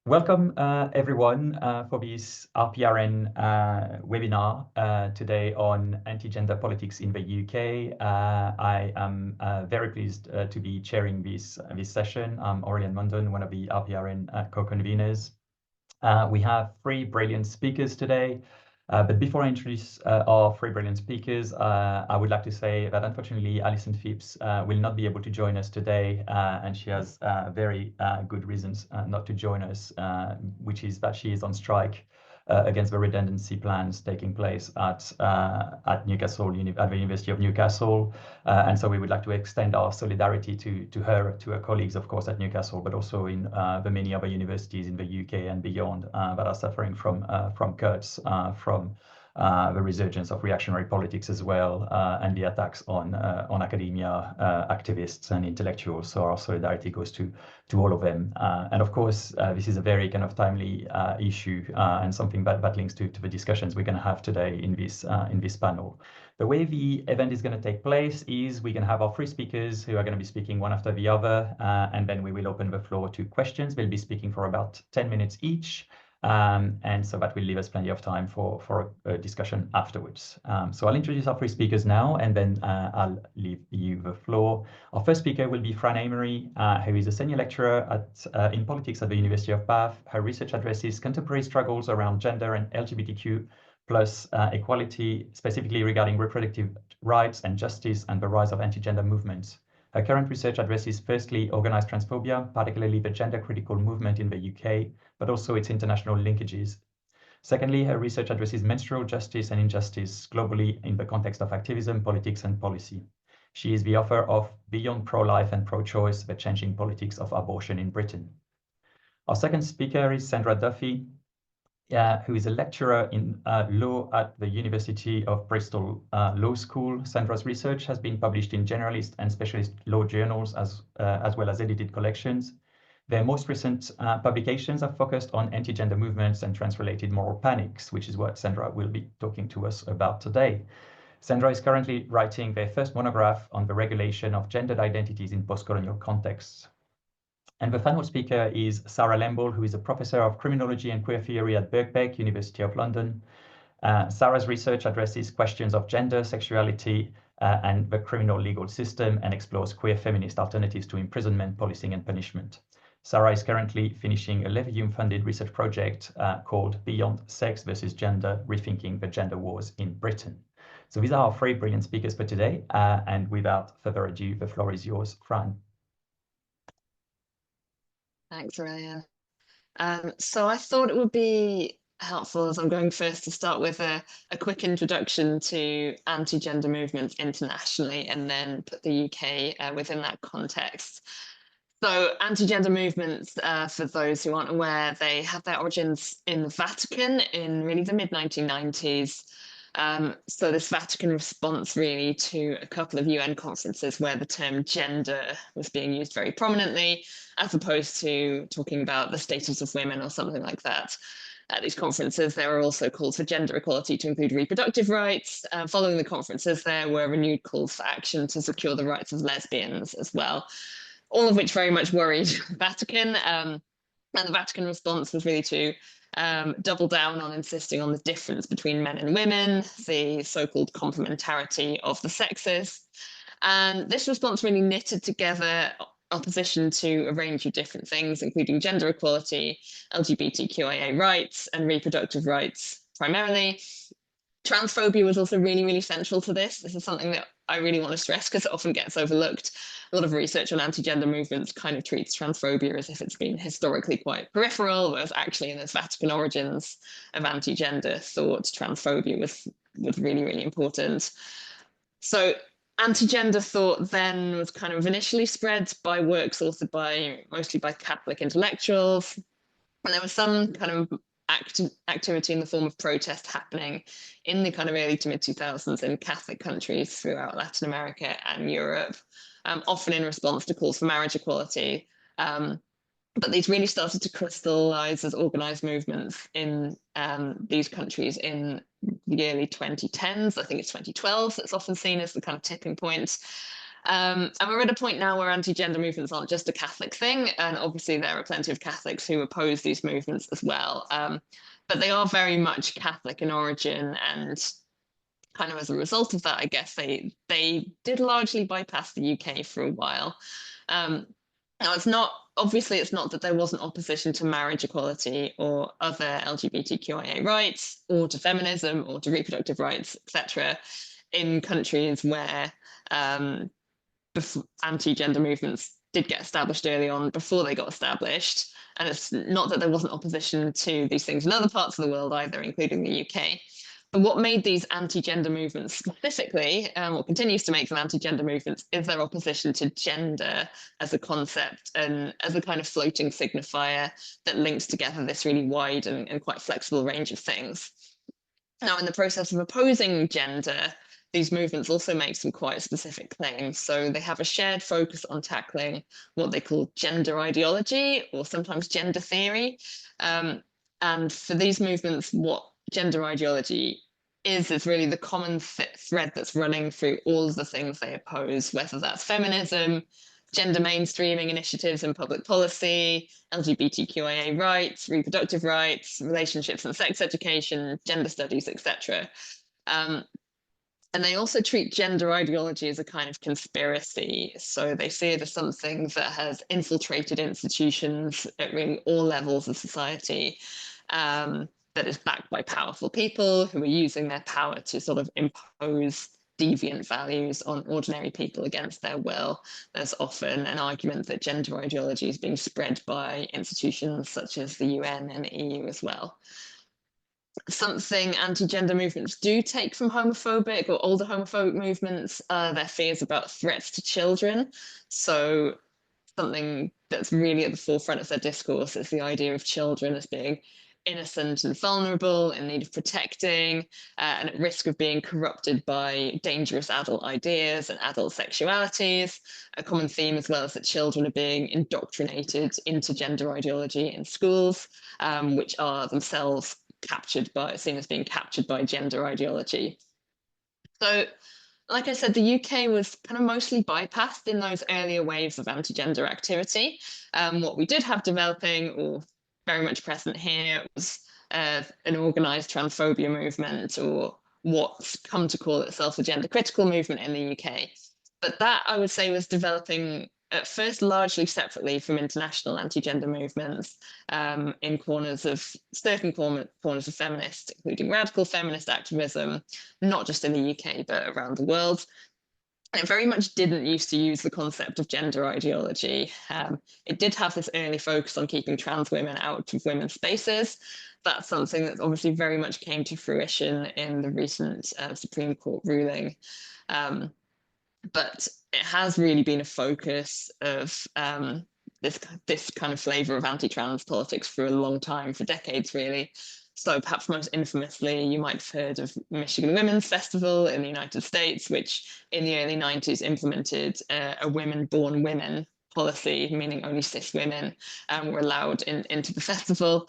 Welcome, everyone, for this RPRN webinar today on anti-gender politics in the UK. I am very pleased to be chairing this session. I'm Aurélien Mondon, one of the RPRN co-conveners. We have three brilliant speakers today. But before I introduce our three brilliant speakers, I would like to say that unfortunately Alison Phipps will not be able to join us today, and she has very good reasons not to join us, which is that she is on strike against the redundancy plans taking place at Newcastle, at the University of Newcastle. And so we would like to extend our solidarity to her, to her colleagues, of course, at Newcastle, but also in the many other universities in the UK and beyond that are suffering from cuts, from the resurgence of reactionary politics as well, and the attacks on academia, activists and intellectuals. So our solidarity goes to all of them. And of course, this is a very kind of timely issue and something that links to the discussions we're going to have today in this panel. The way the event is going to take place is we're going to have our three speakers who are going to be speaking one after the other, and then we will open the floor to questions. They'll be speaking for about 10 minutes each. And so that will leave us plenty of time for a discussion afterwards. So I'll introduce our three speakers now, and then I'll leave you the floor. Our first speaker will be Fran Amery, who is a senior lecturer in politics at the University of Bath. Her research addresses contemporary struggles around gender and LGBTQ plus equality, specifically regarding reproductive rights and justice and the rise of anti-gender movements. Her current research addresses firstly organised transphobia, particularly the gender-critical movement in the UK, but also its international linkages. Secondly, her research addresses menstrual justice and injustice globally in the context of activism, politics and policy. She is the author of Beyond Pro-Life and Pro-Choice, The Changing Politics of Abortion in Britain. Our second speaker is Sandra Duffy, who is a lecturer in law at the University of Bristol Law School. Sandra's research has been published in generalist and specialist law journals as well as edited collections. Their most recent publications have focused on anti-gender movements and trans-related moral panics, which is what Sandra will be talking to us about today. Sandra is currently writing their first monograph on the regulation of gendered identities in post-colonial contexts. And the final speaker is Sarah Lemble, who is a professor of criminology and queer theory at Birkbeck, University of London. Sarah's research addresses questions of gender, sexuality, and the criminal legal system, and explores queer feminist alternatives to imprisonment, policing, and punishment. Sarah is currently finishing a Levium-funded research project called Beyond Sex versus Gender, Rethinking the Gender Wars in Britain. So these are our three brilliant speakers for today. And without further ado, the floor is yours, Fran. Thanks, Aurélien. So I thought it would be helpful, as I'm going first, to start with a quick introduction to anti-gender movements internationally, and then put the UK within that context. So anti-gender movements, for those who aren't aware, they have their origins in the Vatican in really the mid-1990s. So this Vatican response really to a couple of UN conferences where the term gender was being used very prominently, as opposed to talking about the status of women or something like that. At these conferences, there were also calls for gender equality to include reproductive rights. Following the conferences, there were renewed calls for action to secure the rights of lesbians as well, all of which very much worried the Vatican. And the Vatican response was really to double down on insisting on the difference between men and women, the so-called complementarity of the sexes. And this response really knitted together opposition to a range of different things, including gender equality, LGBTQIA rights, and reproductive rights primarily. Transphobia was also really, really central to this. This is something that I really want to stress because it often gets overlooked. A lot of research on anti-gender movements kind of treats transphobia as if it's been historically quite peripheral, whereas actually in its Vatican origins of anti-gender thought, transphobia was really, really important. So anti-gender thought then was kind of initially spread by works authored mostly by Catholic intellectuals. And there was some kind of activity in the form of protest happening in the kind of early to mid 2000s in Catholic countries throughout Latin America and Europe, often in response to calls for marriage equality. But these really started to crystallize as organized movements in these countries in the early 2010s. I think it's 2012 that's often seen as the kind of tipping point. And we're at a point now where anti-gender movements aren't just a Catholic thing, and obviously there are plenty of Catholics who oppose these movements as well. But they are very much Catholic in origin, and kind of as a result of that, I guess they did largely bypass the UK for a while. Now, it's not that there wasn't opposition to marriage equality or other LGBTQIA rights, or to feminism, or to reproductive rights, etc., in countries where anti-gender movements did get established early on before they got established. And it's not that there wasn't opposition to these things in other parts of the world either, including the UK. But what made these anti-gender movements specifically, what continues to make them anti-gender movements, is their opposition to gender as a concept and as a kind of floating signifier that links together this really wide and quite flexible range of things. Now, in the process of opposing gender, these movements also make some quite specific claims. So they have a shared focus on tackling what they call gender ideology, or sometimes gender theory. And for these movements, what gender ideology is really the common thread that's running through all of the things they oppose, whether that's feminism, gender mainstreaming initiatives in public policy, LGBTQIA rights, reproductive rights, relationships and sex education, gender studies, etc. And they also treat gender ideology as a kind of conspiracy. So they see it as something that has infiltrated institutions at really all levels of society, that is backed by powerful people who are using their power to sort of impose deviant values on ordinary people against their will. There's often an argument that gender ideology is being spread by institutions such as the UN and the EU as well. Something anti-gender movements do take from homophobic or older homophobic movements are their fears about threats to children. So something that's really at the forefront of their discourse is the idea of children as being innocent and vulnerable, in need of protecting, and at risk of being corrupted by dangerous adult ideas and adult sexualities. A common theme as well is that children are being indoctrinated into gender ideology in schools, which are themselves seen as being captured by gender ideology. So, like I said, the UK was kind of mostly bypassed in those earlier waves of anti-gender activity. What we did have developing, or very much present here, was an organised transphobia movement, or what's come to call itself a gender critical movement in the UK. But that, I would say, was developing at first largely separately from international anti-gender movements, in certain corners of feminists, including radical feminist activism, not just in the UK, but around the world. And it very much didn't used to use the concept of gender ideology. It did have this early focus on keeping trans women out of women's spaces. That's something that obviously very much came to fruition in the recent Supreme Court ruling. But it has really been a focus of this kind of flavour of anti-trans politics for a long time, for decades, really. So perhaps most infamously, you might have heard of Michigan Women's Festival in the United States, which in the early 90s implemented a women-born women policy, meaning only cis women were allowed into the festival,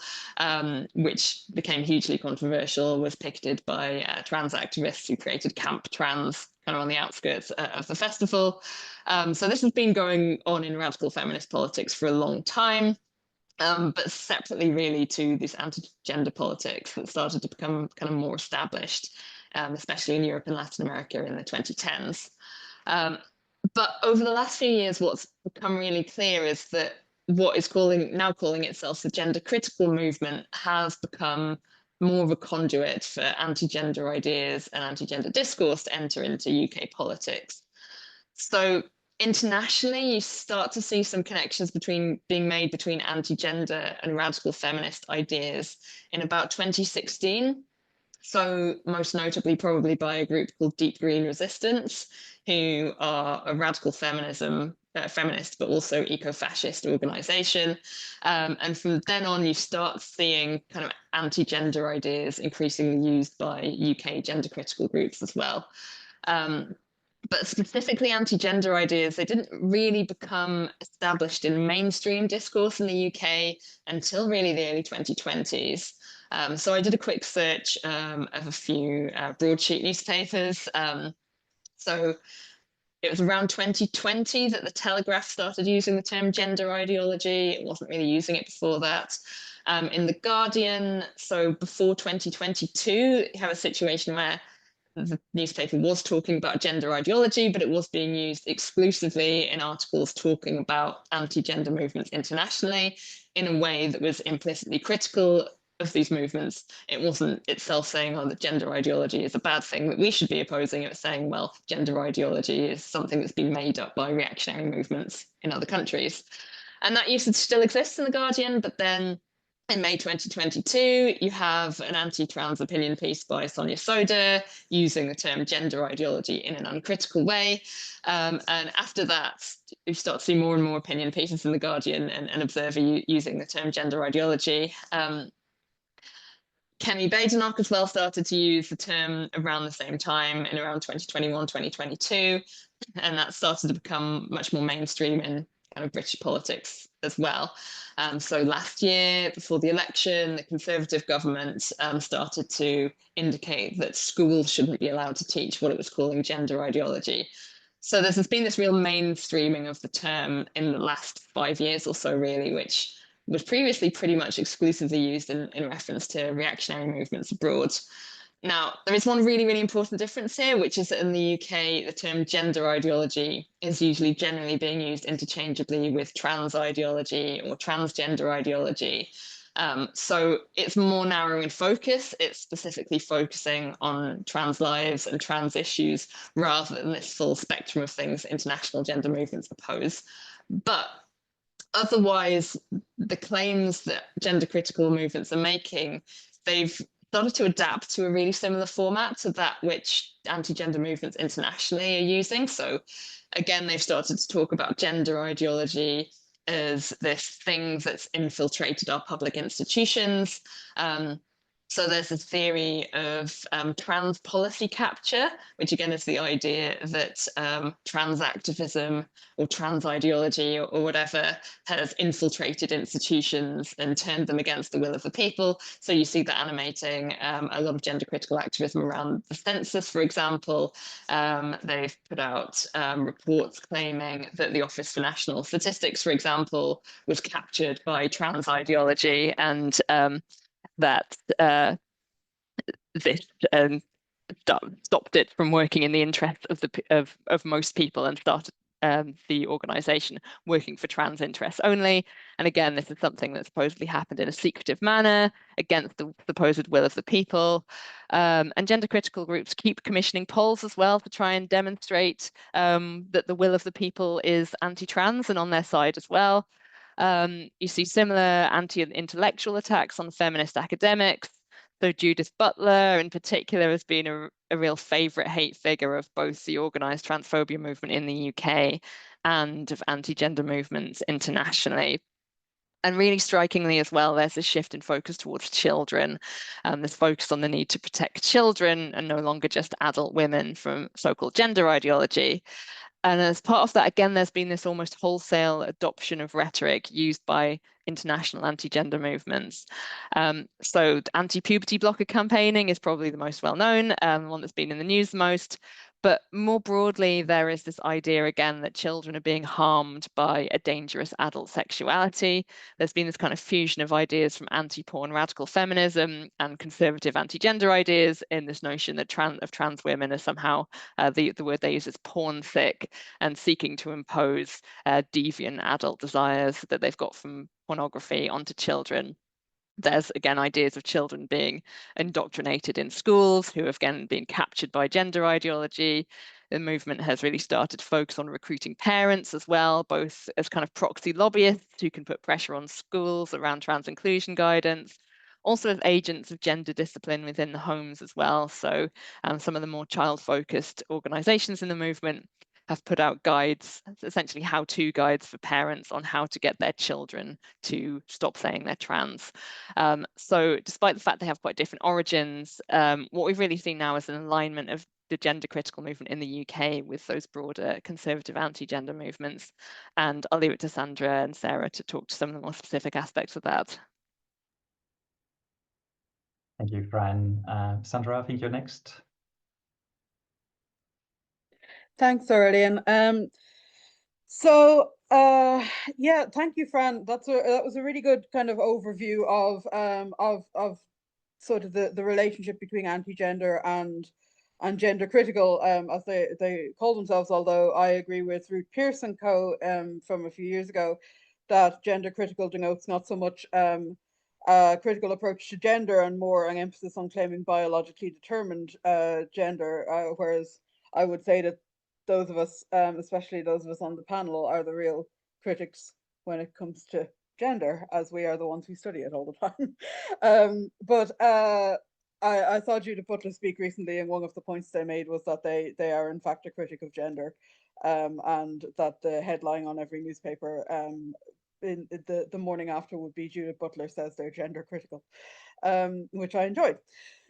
which became hugely controversial, was picketed by trans activists who created Camp Trans kind of on the outskirts of the festival. So this has been going on in radical feminist politics for a long time. But separately, really, to this anti-gender politics that started to become kind of more established, especially in Europe and Latin America in the 2010s. But over the last few years, what's become really clear is that what is now calling itself the gender critical movement has become more of a conduit for anti-gender ideas and anti-gender discourse to enter into UK politics. So internationally, you start to see some connections being made between anti-gender and radical feminist ideas in about 2016. So most notably, probably by a group called Deep Green Resistance, who are a radical feminist, but also eco-fascist organisation. And from then on, you start seeing kind of anti-gender ideas increasingly used by UK gender critical groups as well. But specifically anti-gender ideas, they didn't really become established in mainstream discourse in the UK until really the early 2020s. So I did a quick search of a few broadsheet newspapers. So it was around 2020 that the Telegraph started using the term gender ideology. It wasn't really using it before that. In The Guardian, so before 2022, you have a situation where the newspaper was talking about gender ideology, but it was being used exclusively in articles talking about anti-gender movements internationally in a way that was implicitly critical of these movements. It wasn't itself saying, oh, that gender ideology is a bad thing that we should be opposing. It was saying, well, gender ideology is something that's been made up by reactionary movements in other countries. And that usage still exists in The Guardian, but then in May 2022, you have an anti-trans opinion piece by Sonia Soda using the term gender ideology in an uncritical way. And after that, you start to see more and more opinion pieces in The Guardian and Observer using the term gender ideology. Kemi Badenoch as well started to use the term around the same time in around 2021, 2022. And that started to become much more mainstream in kind of British politics as well. So last year, before the election, the Conservative government started to indicate that schools shouldn't be allowed to teach what it was calling gender ideology. So there's been this real mainstreaming of the term in the last 5 years or so, really, which was previously pretty much exclusively used in reference to reactionary movements abroad. Now, there is one really, really important difference here, which is that in the UK, the term gender ideology is usually generally being used interchangeably with trans ideology or transgender ideology. So it's more narrow in focus. It's specifically focusing on trans lives and trans issues rather than this full spectrum of things international gender movements oppose. But otherwise, the claims that gender critical movements are making, they've started to adapt to a really similar format to that which anti-gender movements internationally are using. So again, they've started to talk about gender ideology as this thing that's infiltrated our public institutions. So there's this theory of trans policy capture, which again is the idea that trans activism or trans ideology or whatever has infiltrated institutions and turned them against the will of the people. So you see that animating a lot of gender critical activism around the census, for example. They've put out reports claiming that the Office for National Statistics, for example, was captured by trans ideology, and that this stopped it from working in the interest of most people and started the organisation working for trans interests only. And again, this is something that supposedly happened in a secretive manner against the supposed will of the people. And gender critical groups keep commissioning polls as well to try and demonstrate that the will of the people is anti-trans and on their side as well. You see similar anti-intellectual attacks on feminist academics. So Judith Butler in particular has been a real favourite hate figure of both the organised transphobia movement in the UK and of anti-gender movements internationally. And really strikingly as well, there's a shift in focus towards children. This focus on the need to protect children and no longer just adult women from so-called gender ideology. And as part of that, again, there's been this almost wholesale adoption of rhetoric used by international anti-gender movements. So anti-puberty blocker campaigning is probably the most well-known, one that's been in the news the most. But more broadly, there is this idea again that children are being harmed by a dangerous adult sexuality. There's been this kind of fusion of ideas from anti-porn radical feminism and conservative anti-gender ideas in this notion that trans women are somehow, the word they use is porn sick, and seeking to impose deviant adult desires that they've got from pornography onto children. There's again ideas of children being indoctrinated in schools who have again been captured by gender ideology. The movement has really started to focus on recruiting parents as well, both as kind of proxy lobbyists who can put pressure on schools around trans inclusion guidance, also as agents of gender discipline within the homes as well. So some of the more child-focused organisations in the movement have put out guides, essentially how-to guides for parents on how to get their children to stop saying they're trans. So despite the fact they have quite different origins, what we've really seen now is an alignment of the gender critical movement in the UK with those broader conservative anti-gender movements. And I'll leave it to Sandra and Sarah to talk to some of the more specific aspects of that. Thank you, Fran. Sandra, I think you're next. Thanks, Aurelian. Yeah, thank you, Fran. That was a really good kind of overview of sort of the relationship between anti-gender and gender critical, as they call themselves. Although I agree with Ruth Pearce and co. From a few years ago that gender critical denotes not so much a critical approach to gender and more an emphasis on claiming biologically determined gender, whereas I would say that those of us, especially those of us on the panel, are the real critics when it comes to gender, as we are the ones who study it all the time. I saw Judith Butler speak recently, and one of the points they made was that they are in fact a critic of gender, and that the headline on every newspaper in the morning after would be Judith Butler says they're gender critical, which I enjoyed.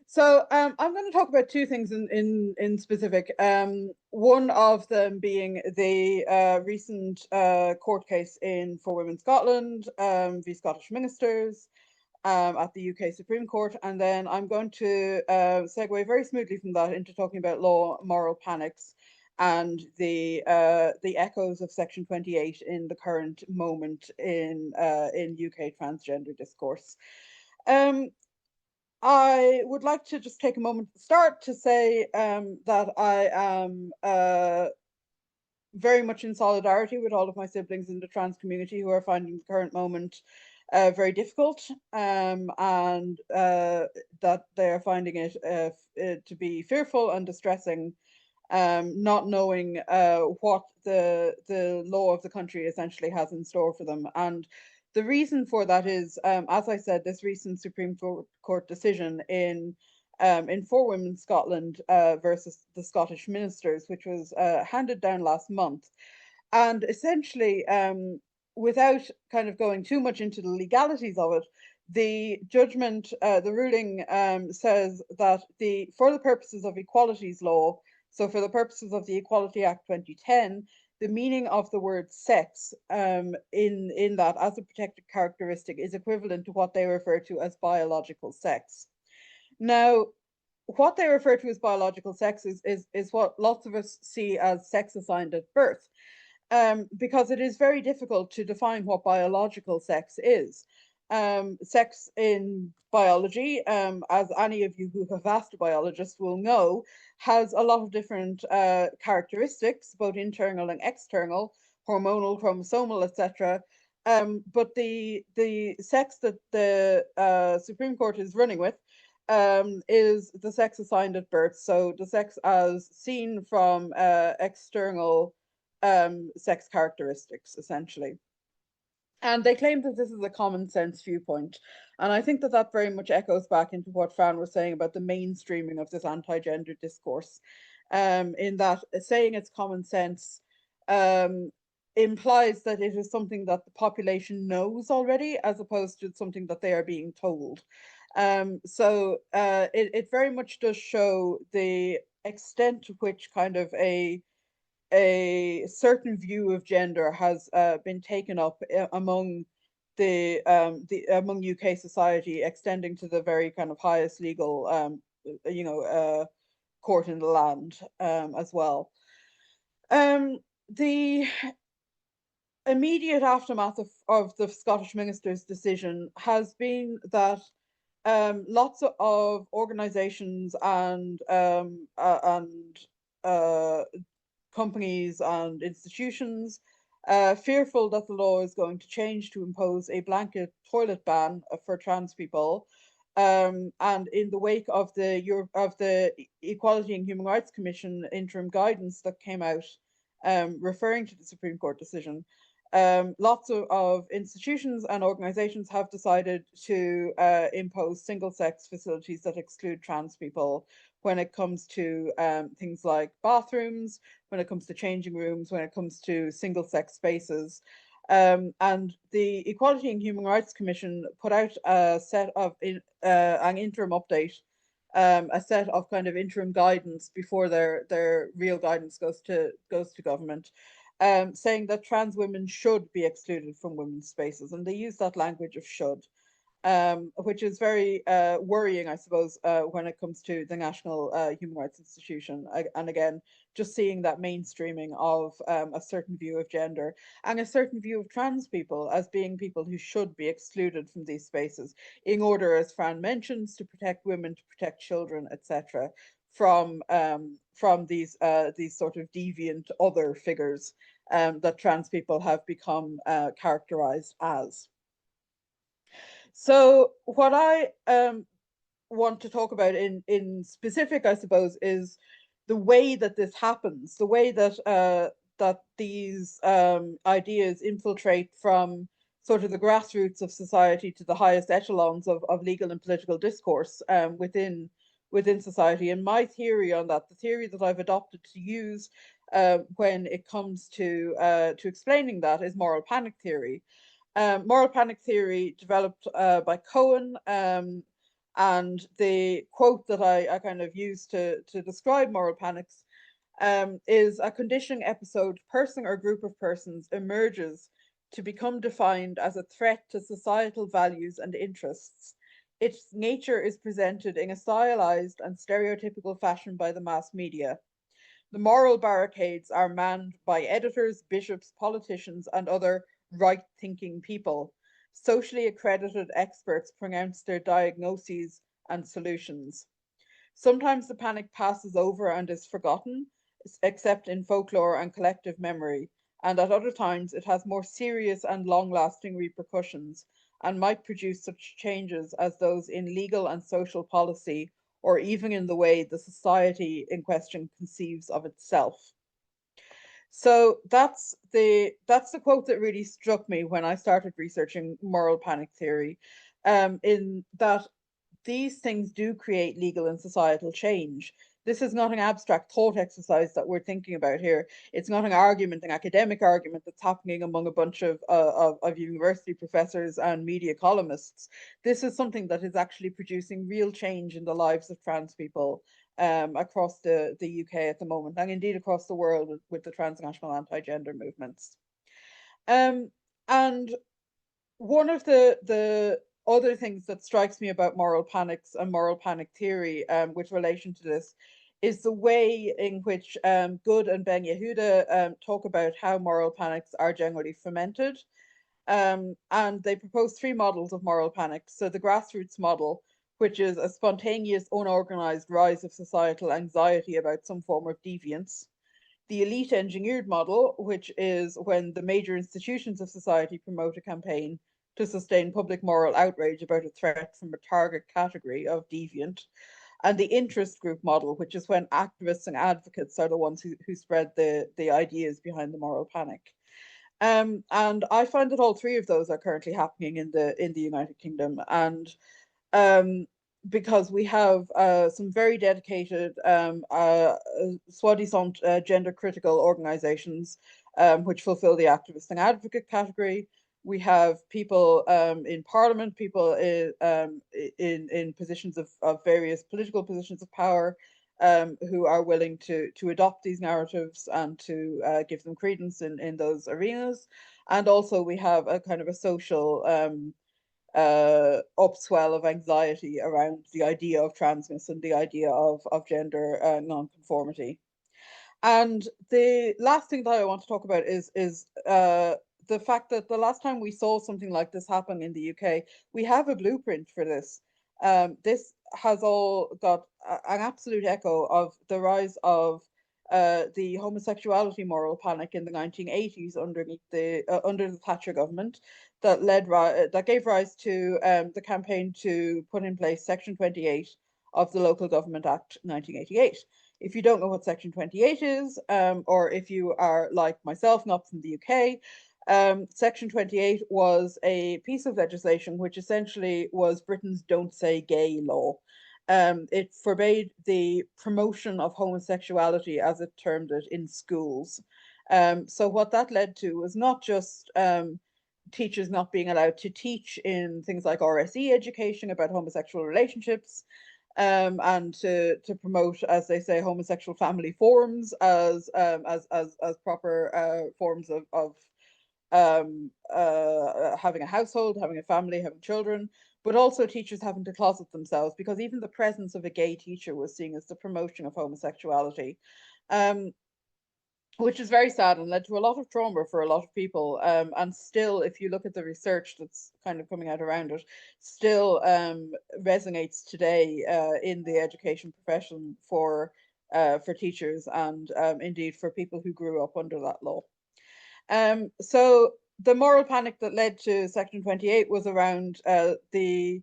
So I'm going to talk about two things in specific. One of them being the recent court case for Women Scotland v Scottish ministers at the UK Supreme Court, and then I'm going to segue very smoothly from that into talking about law moral panics and the echoes of Section 28 in the current moment in UK transgender discourse. I would like to just take a moment to start to say that I am very much in solidarity with all of my siblings in the trans community who are finding the current moment very difficult, and that they are finding it to be fearful and distressing, not knowing what the law of the country essentially has in store for them. And the reason for that is, as I said, this recent Supreme Court decision in For Women Scotland versus the Scottish ministers, which was handed down last month. And essentially, without kind of going too much into the legalities of it, the judgment, the ruling says that for the purposes of equalities law, so for the purposes of the Equality Act 2010, the meaning of the word sex in that as a protected characteristic is equivalent to what they refer to as biological sex. Now, what they refer to as biological sex is what lots of us see as sex assigned at birth, because it is very difficult to define what biological sex is. Sex in biology, as any of you who have asked a biologist will know, has a lot of different characteristics, both internal and external, hormonal, chromosomal, etc. But the sex that the Supreme Court is running with is the sex assigned at birth. So the sex as seen from external sex characteristics, essentially. And they claim that this is a common sense viewpoint. And I think that that very much echoes back into what Fran was saying about the mainstreaming of this anti-gender discourse, in that saying it's common sense implies that it is something that the population knows already, as opposed to something that they are being told. So it very much does show the extent to which kind of a certain view of gender has been taken up among among UK society, extending to the very kind of highest legal court in the land as well. The immediate aftermath of the Scottish minister's decision has been that lots of organizations and companies and institutions, fearful that the law is going to change to impose a blanket toilet ban for trans people, and in the wake of the Equality and Human Rights Commission interim guidance that came out referring to the Supreme Court decision, lots of institutions and organizations have decided to impose single-sex facilities that exclude trans people when it comes to things like bathrooms, when it comes to changing rooms, when it comes to single-sex spaces. And the Equality and Human Rights Commission put out a set of an interim update, a set of kind of interim guidance before their real guidance goes to government, saying that trans women should be excluded from women's spaces, and they use that language of should. which is very worrying, I suppose, when it comes to the National Human Rights Institution. And again, just seeing that mainstreaming of a certain view of gender and a certain view of trans people as being people who should be excluded from these spaces in order, as Fran mentions, to protect women, to protect children, etc., from these sort of deviant other figures that trans people have become characterized as. So what I want to talk about in specific, I suppose, is the way that this happens, the way that that these ideas infiltrate from sort of the grassroots of society to the highest echelons of legal and political discourse within society. And my theory on that, the theory that I've adopted to use when it comes to explaining that, is moral panic theory. Moral panic theory developed by Cohen, and the quote that I kind of use to describe moral panics is: a conditioning episode, person or group of persons emerges to become defined as a threat to societal values and interests. Its nature is presented in a stylized and stereotypical fashion by the mass media. The moral barricades are manned by editors, bishops, politicians, and other right-thinking people. Socially accredited experts pronounce their diagnoses and solutions. Sometimes the panic passes over and is forgotten, except in folklore and collective memory, and at other times it has more serious and long-lasting repercussions and might produce such changes as those in legal and social policy, or even in the way the society in question conceives of itself. So that's the quote that really struck me when I started researching moral panic theory, in that these things do create legal and societal change. This is not an abstract thought exercise that we're thinking about here. It's not an argument, an academic argument that's happening among a bunch of university professors and media columnists. This is something that is actually producing real change in the lives of trans people across the UK at the moment, and indeed across the world with the transnational anti-gender movements. And one of the other things that strikes me about moral panics and moral panic theory with relation to this is the way in which Good and Ben Yehuda talk about how moral panics are generally fomented. And they propose three models of moral panics. So the grassroots model, which is a spontaneous, unorganized rise of societal anxiety about some form of deviance. The elite engineered model, which is when the major institutions of society promote a campaign to sustain public moral outrage about a threat from a target category of deviant. And the interest group model, which is when activists and advocates are the ones who spread the ideas behind the moral panic. And I find that all three of those are currently happening in the United Kingdom. And because we have some very dedicated soi-disant gender critical organizations which fulfill the activist and advocate category. We have people in parliament, people in positions of various political positions of power who are willing to adopt these narratives and to give them credence in those arenas. And also we have a kind of a social upswell of anxiety around the idea of transness and the idea of gender nonconformity. And the last thing that I want to talk about is the fact that the last time we saw something like this happen in the UK, we have a blueprint for this. This has all got an absolute echo of the rise of the homosexuality moral panic in the 1980s underneath under the Thatcher government, that gave rise to the campaign to put in place Section 28 of the Local Government Act 1988. If you don't know what Section 28 is, or if you are like myself, not from the UK, Section 28 was a piece of legislation which essentially was Britain's Don't Say Gay law. It forbade the promotion of homosexuality, as it termed it, in schools. So what that led to was not just teachers not being allowed to teach in things like RSE education about homosexual relationships, and to promote, as they say, homosexual family forums as proper forms having a household, having a family, having children, but also teachers having to closet themselves, because even the presence of a gay teacher was seen as the promotion of homosexuality, which is very sad and led to a lot of trauma for a lot of people. And still, if you look at the research that's kind of coming out around it, still resonates today in the education profession for teachers, and indeed for people who grew up under that law. So the moral panic that led to Section 28 was around the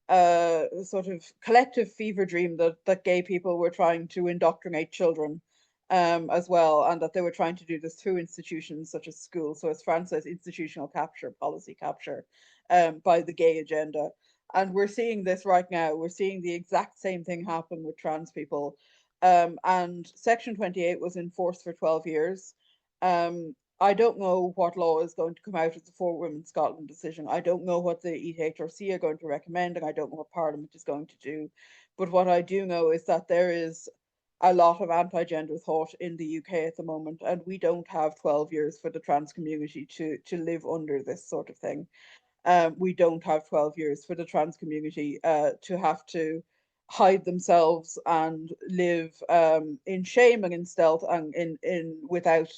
sort of collective fever dream that gay people were trying to indoctrinate children as well, and that they were trying to do this through institutions such as schools. So as Fran says, institutional capture, policy capture by the gay agenda. And we're seeing this right now. We're seeing the exact same thing happen with trans people. And Section 28 was in force for 12 years. I don't know what law is going to come out of the For Women Scotland decision. I don't know what the EHRC are going to recommend, and I don't know what Parliament is going to do. But what I do know is that there is a lot of anti-gender thought in the UK at the moment, and we don't have 12 years for the trans community to live under this sort of thing. We don't have 12 years for the trans community to have to hide themselves and live in shame and in stealth and without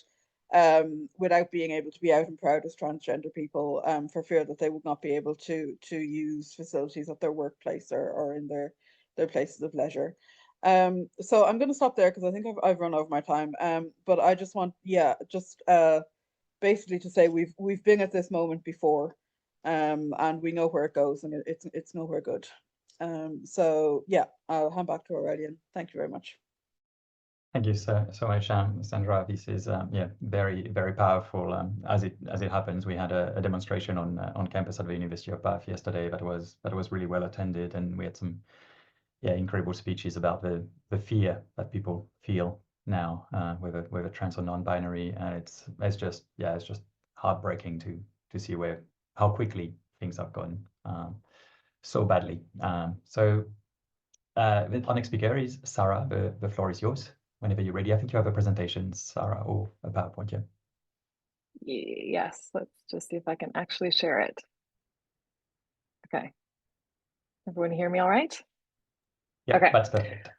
being able to be out and proud as transgender people, for fear that they would not be able to use facilities at their workplace or in their places of leisure. So I'm going to stop there because I think I've run over my time. But I just want, basically to say we've been at this moment before, and we know where it goes, and it's nowhere good. So yeah, I'll hand back to Aurelian. Thank you very much. Thank you so much, Sandra. This is very, very powerful. As it happens, we had a demonstration on campus at the University of Bath yesterday that was really well attended, and we had some incredible speeches about the fear that people feel now, whether trans or non-binary, and it's just heartbreaking to see how quickly things have gone so badly. So our next speaker is Sarah. The floor is yours. Whenever you're ready. I think you have a presentation, Sarah, or a PowerPoint, yeah? Yes, let's just see if I can actually share it. Okay. Everyone hear me all right? Yeah, okay. That's perfect.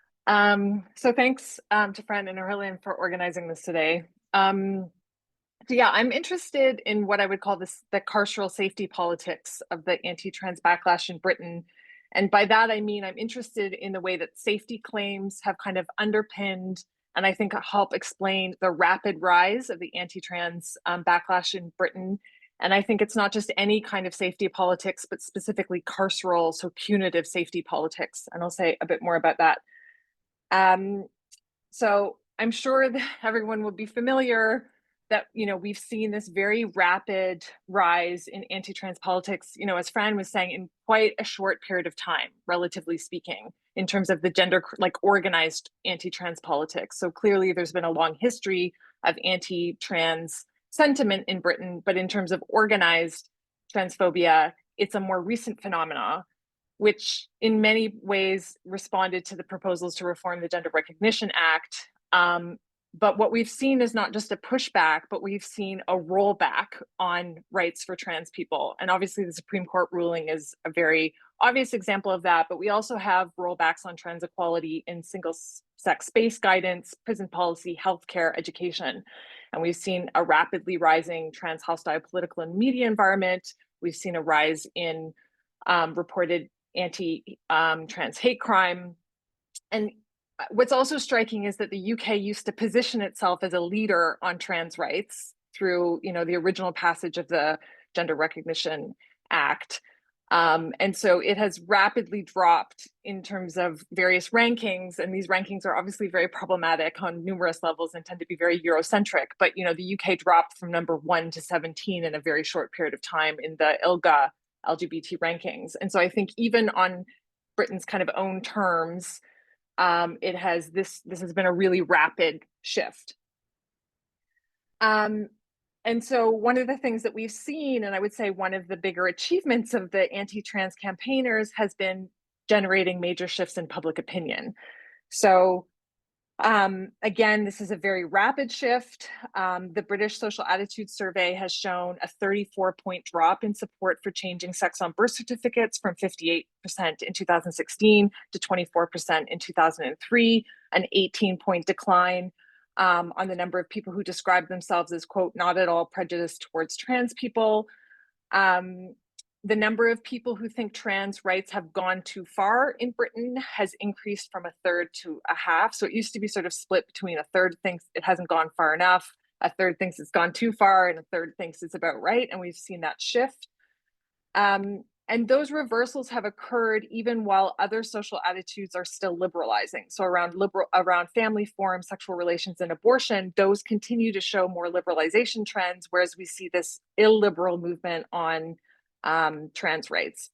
So thanks to Fran and Aurelian for organizing this today. So yeah, I'm interested in what I would call the carceral safety politics of the anti-trans backlash in Britain. And by that, I mean, I'm interested in the way that safety claims have kind of underpinned and I think help explain the rapid rise of the anti-trans backlash in Britain. And I think it's not just any kind of safety politics, but specifically carceral, so punitive safety politics. And I'll say a bit more about that. So I'm sure that everyone will be familiar that, we've seen this very rapid rise in anti-trans politics, as Fran was saying, in quite a short period of time, relatively speaking, in terms of the gender, organized anti-trans politics. So clearly there's been a long history of anti-trans sentiment in Britain, but in terms of organized transphobia, it's a more recent phenomena, which in many ways responded to the proposals to reform the Gender Recognition Act. But what we've seen is not just a pushback, but we've seen a rollback on rights for trans people. And obviously the Supreme Court ruling is a very obvious example of that, but we also have rollbacks on trans equality in single-sex space guidance, prison policy, healthcare, education. And we've seen a rapidly rising trans hostile political and media environment. We've seen a rise in reported anti-trans hate crime. And what's also striking is that the UK used to position itself as a leader on trans rights through, the original passage of the Gender Recognition Act. And so it has rapidly dropped in terms of various rankings, and these rankings are obviously very problematic on numerous levels and tend to be very Eurocentric. But the UK dropped from number 1 to 17 in a very short period of time in the ILGA LGBT rankings. And so I think even on Britain's kind of own terms, this has been a really rapid shift. And so one of the things that we've seen, and I would say one of the bigger achievements of the anti-trans campaigners, has been generating major shifts in public opinion. So Again, this is a very rapid shift. The British Social Attitudes Survey has shown a 34-point drop in support for changing sex on birth certificates from 58% in 2016 to 24% in 2003, an 18-point decline on the number of people who describe themselves as, quote, not at all prejudiced towards trans people. The number of people who think trans rights have gone too far in Britain has increased from a third to a half. So it used to be sort of split between a third thinks it hasn't gone far enough, a third thinks it's gone too far, and a third thinks it's about right. And we've seen that shift. And those reversals have occurred even while other social attitudes are still liberalizing. So around family forms, sexual relations, and abortion, those continue to show more liberalization trends, whereas we see this illiberal movement on trans rights.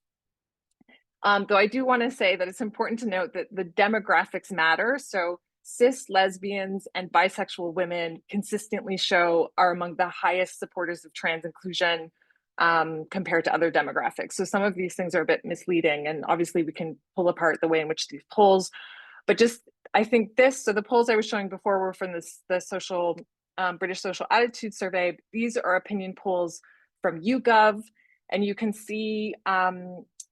Though I do want to say that it's important to note that the demographics matter. So cis lesbians and bisexual women consistently are among the highest supporters of trans inclusion compared to other demographics. So some of these things are a bit misleading, and obviously we can pull apart the way in which these polls, but just I think so the polls I was showing before were from the British Social Attitude Survey. These are opinion polls from YouGov. And you can see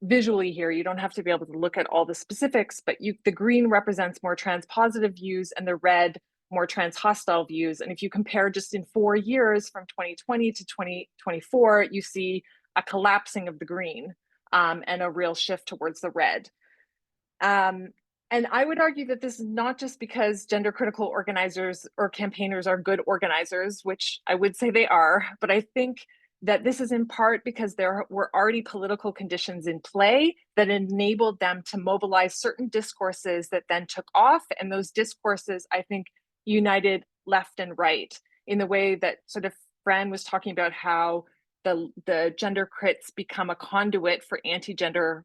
visually here, you don't have to be able to look at all the specifics, but the green represents more trans positive views and the red more trans hostile views. And if you compare just in 4 years from 2020 to 2024, you see a collapsing of the green and a real shift towards the red. And I would argue that this is not just because gender critical organizers or campaigners are good organizers, which I would say they are, but I think that this is in part because there were already political conditions in play that enabled them to mobilize certain discourses that then took off. And those discourses, I think, united left and right in the way that sort of Fran was talking about how the gender crits become a conduit for anti-gender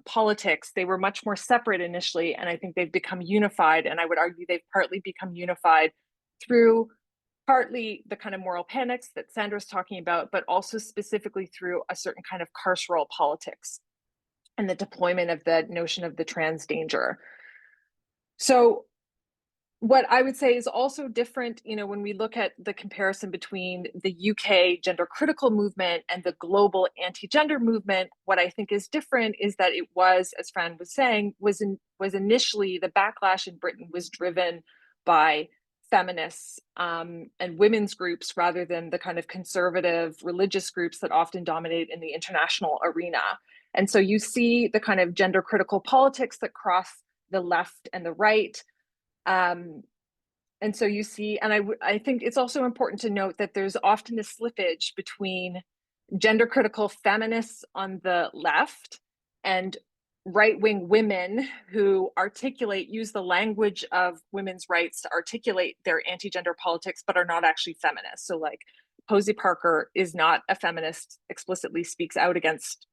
politics. They were much more separate initially, and I think they've become unified. And I would argue they've partly become unified through partly the kind of moral panics that Sandra's talking about, but also specifically through a certain kind of carceral politics and the deployment of the notion of the trans danger. So what I would say is also different, when we look at the comparison between the UK gender critical movement and the global anti-gender movement, what I think is different is that it was, as Fran was saying, was initially the backlash in Britain was driven by feminists and women's groups rather than the kind of conservative religious groups that often dominate in the international arena. And so you see the kind of gender critical politics that cross the left and the right. And so you see, and I think it's also important to note that there's often a slippage between gender critical feminists on the left and right-wing women who use the language of women's rights to articulate their anti-gender politics, but are not actually feminists. So like Posey Parker is not a feminist, explicitly speaks out against,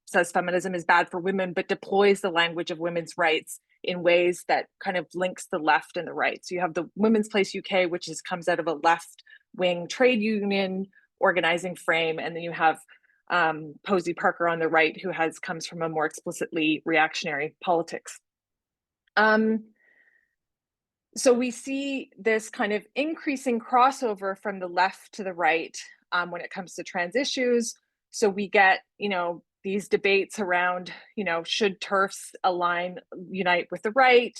says feminism is bad for women, but deploys the language of women's rights in ways that kind of links the left and the right. So you have the Women's Place UK, which comes out of a left-wing trade union organizing frame, and then you have Posey Parker on the right, who comes from a more explicitly reactionary politics. So we see this kind of increasing crossover from the left to the right when it comes to trans issues. So we get, these debates around, should TERFs unite with the right?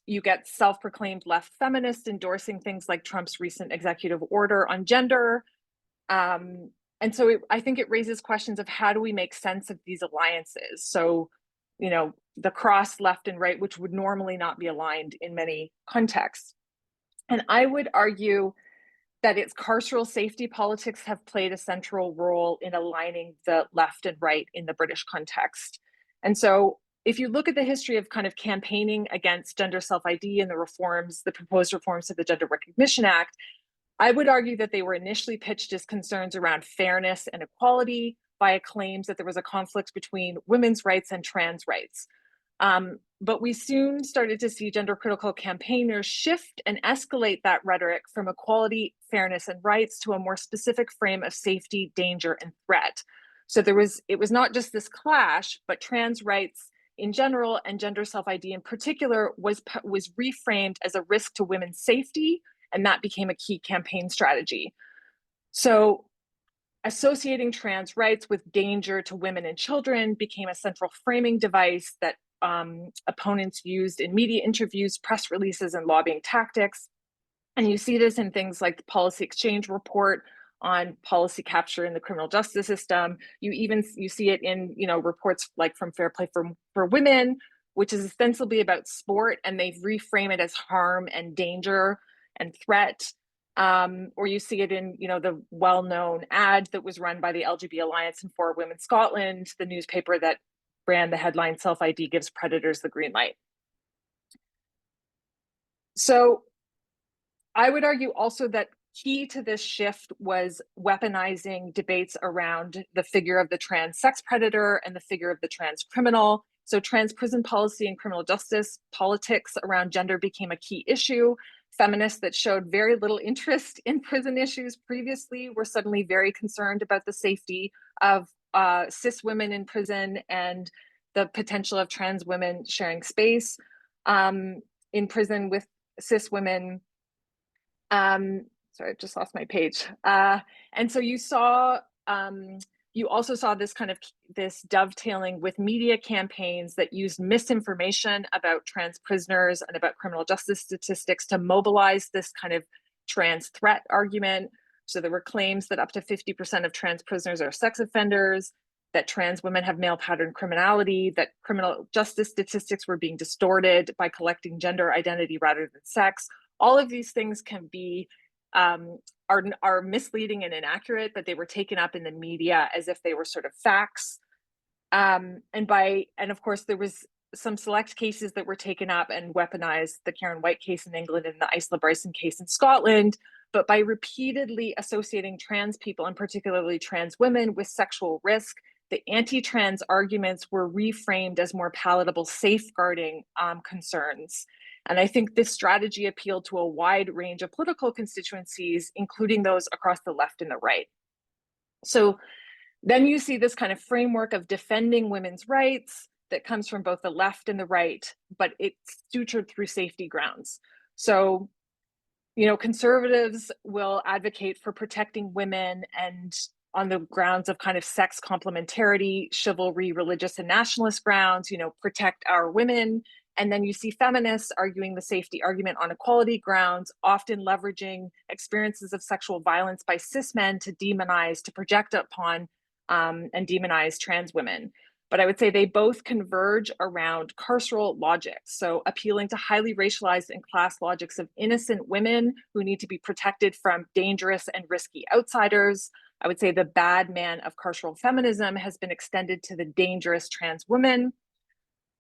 You get self-proclaimed left feminists endorsing things like Trump's recent executive order on gender. And so I think it raises questions of how do we make sense of these alliances? So, the cross left and right, which would normally not be aligned in many contexts. And I would argue that its carceral safety politics have played a central role in aligning the left and right in the British context. And so if you look at the history of kind of campaigning against gender self-ID and the proposed reforms to the Gender Recognition Act, I would argue that they were initially pitched as concerns around fairness and equality via claims that there was a conflict between women's rights and trans rights. But we soon started to see gender critical campaigners shift and escalate that rhetoric from equality, fairness, and rights to a more specific frame of safety, danger, and threat. So it was not just this clash, but trans rights in general and gender self-ID in particular was reframed as a risk to women's safety, and that became a key campaign strategy. So associating trans rights with danger to women and children became a central framing device that opponents used in media interviews, press releases, and lobbying tactics. And you see this in things like the Policy Exchange report on policy capture in the criminal justice system. You see it in reports like from Fair Play for Women, which is ostensibly about sport, and they reframe it as harm and danger and threat. Or you see it in the well-known ad that was run by the LGBT Alliance and For Women Scotland, the newspaper that ran the headline "Self-ID gives predators the green light." So I would argue also that key to this shift was weaponizing debates around the figure of the trans sex predator and the figure of the trans criminal. So trans prison policy and criminal justice politics around gender became a key issue. Feminists that showed very little interest in prison issues previously were suddenly very concerned about the safety of cis women in prison and the potential of trans women sharing space in prison with cis women. Sorry, I just lost my page. And so you also saw this dovetailing with media campaigns that used misinformation about trans prisoners and about criminal justice statistics to mobilize this kind of trans threat argument. So there were claims that up to 50% of trans prisoners are sex offenders, that trans women have male pattern criminality, that criminal justice statistics were being distorted by collecting gender identity rather than sex. All of these things can be are misleading and inaccurate, but they were taken up in the media as if they were sort of facts. And of course, there was some select cases that were taken up and weaponized, the Karen White case in England and the Isla Bryson case in Scotland. But by repeatedly associating trans people, and particularly trans women, with sexual risk, the anti-trans arguments were reframed as more palatable safeguarding concerns. And I think this strategy appealed to a wide range of political constituencies, including those across the left and the right. So then you see this kind of framework of defending women's rights that comes from both the left and the right, but it's sutured through safety grounds. So, conservatives will advocate for protecting women and on the grounds of kind of sex complementarity, chivalry, religious and nationalist grounds, protect our women. And then you see feminists arguing the safety argument on equality grounds, often leveraging experiences of sexual violence by cis men to demonize, to project upon and demonize trans women. But I would say they both converge around carceral logics. So appealing to highly racialized and class logics of innocent women who need to be protected from dangerous and risky outsiders. I would say the bad man of carceral feminism has been extended to the dangerous trans woman.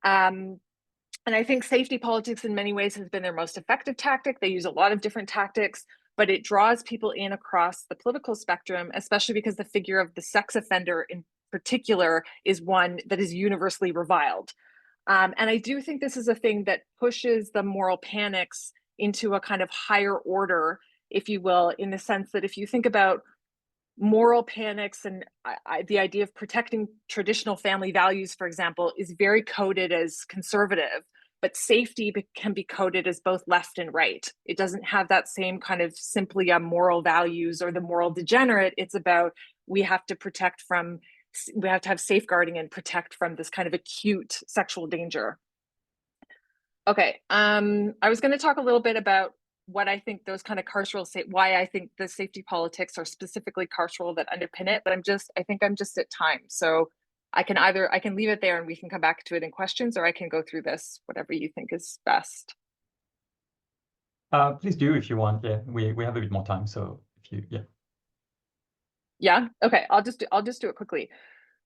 And I think safety politics in many ways has been their most effective tactic. They use a lot of different tactics, but it draws people in across the political spectrum, especially because the figure of the sex offender in particular is one that is universally reviled. And I do think this is a thing that pushes the moral panics into a kind of higher order, if you will, in the sense that if you think about moral panics and the idea of protecting traditional family values, for example, is very coded as conservative, but safety can be coded as both left and right. It doesn't have that same kind of simply moral values or the moral degenerate. It's about we have to have safeguarding and protect from this kind of acute sexual danger. Okay, I was going to talk a little bit about what I think those kind of why I think the safety politics are specifically carceral that underpin it, but I think I'm just at time. So I can leave it there and we can come back to it in questions, or I can go through this, whatever you think is best. Please do if you want. Yeah, we have a bit more time, so if you Yeah. Okay. I'll just do it quickly.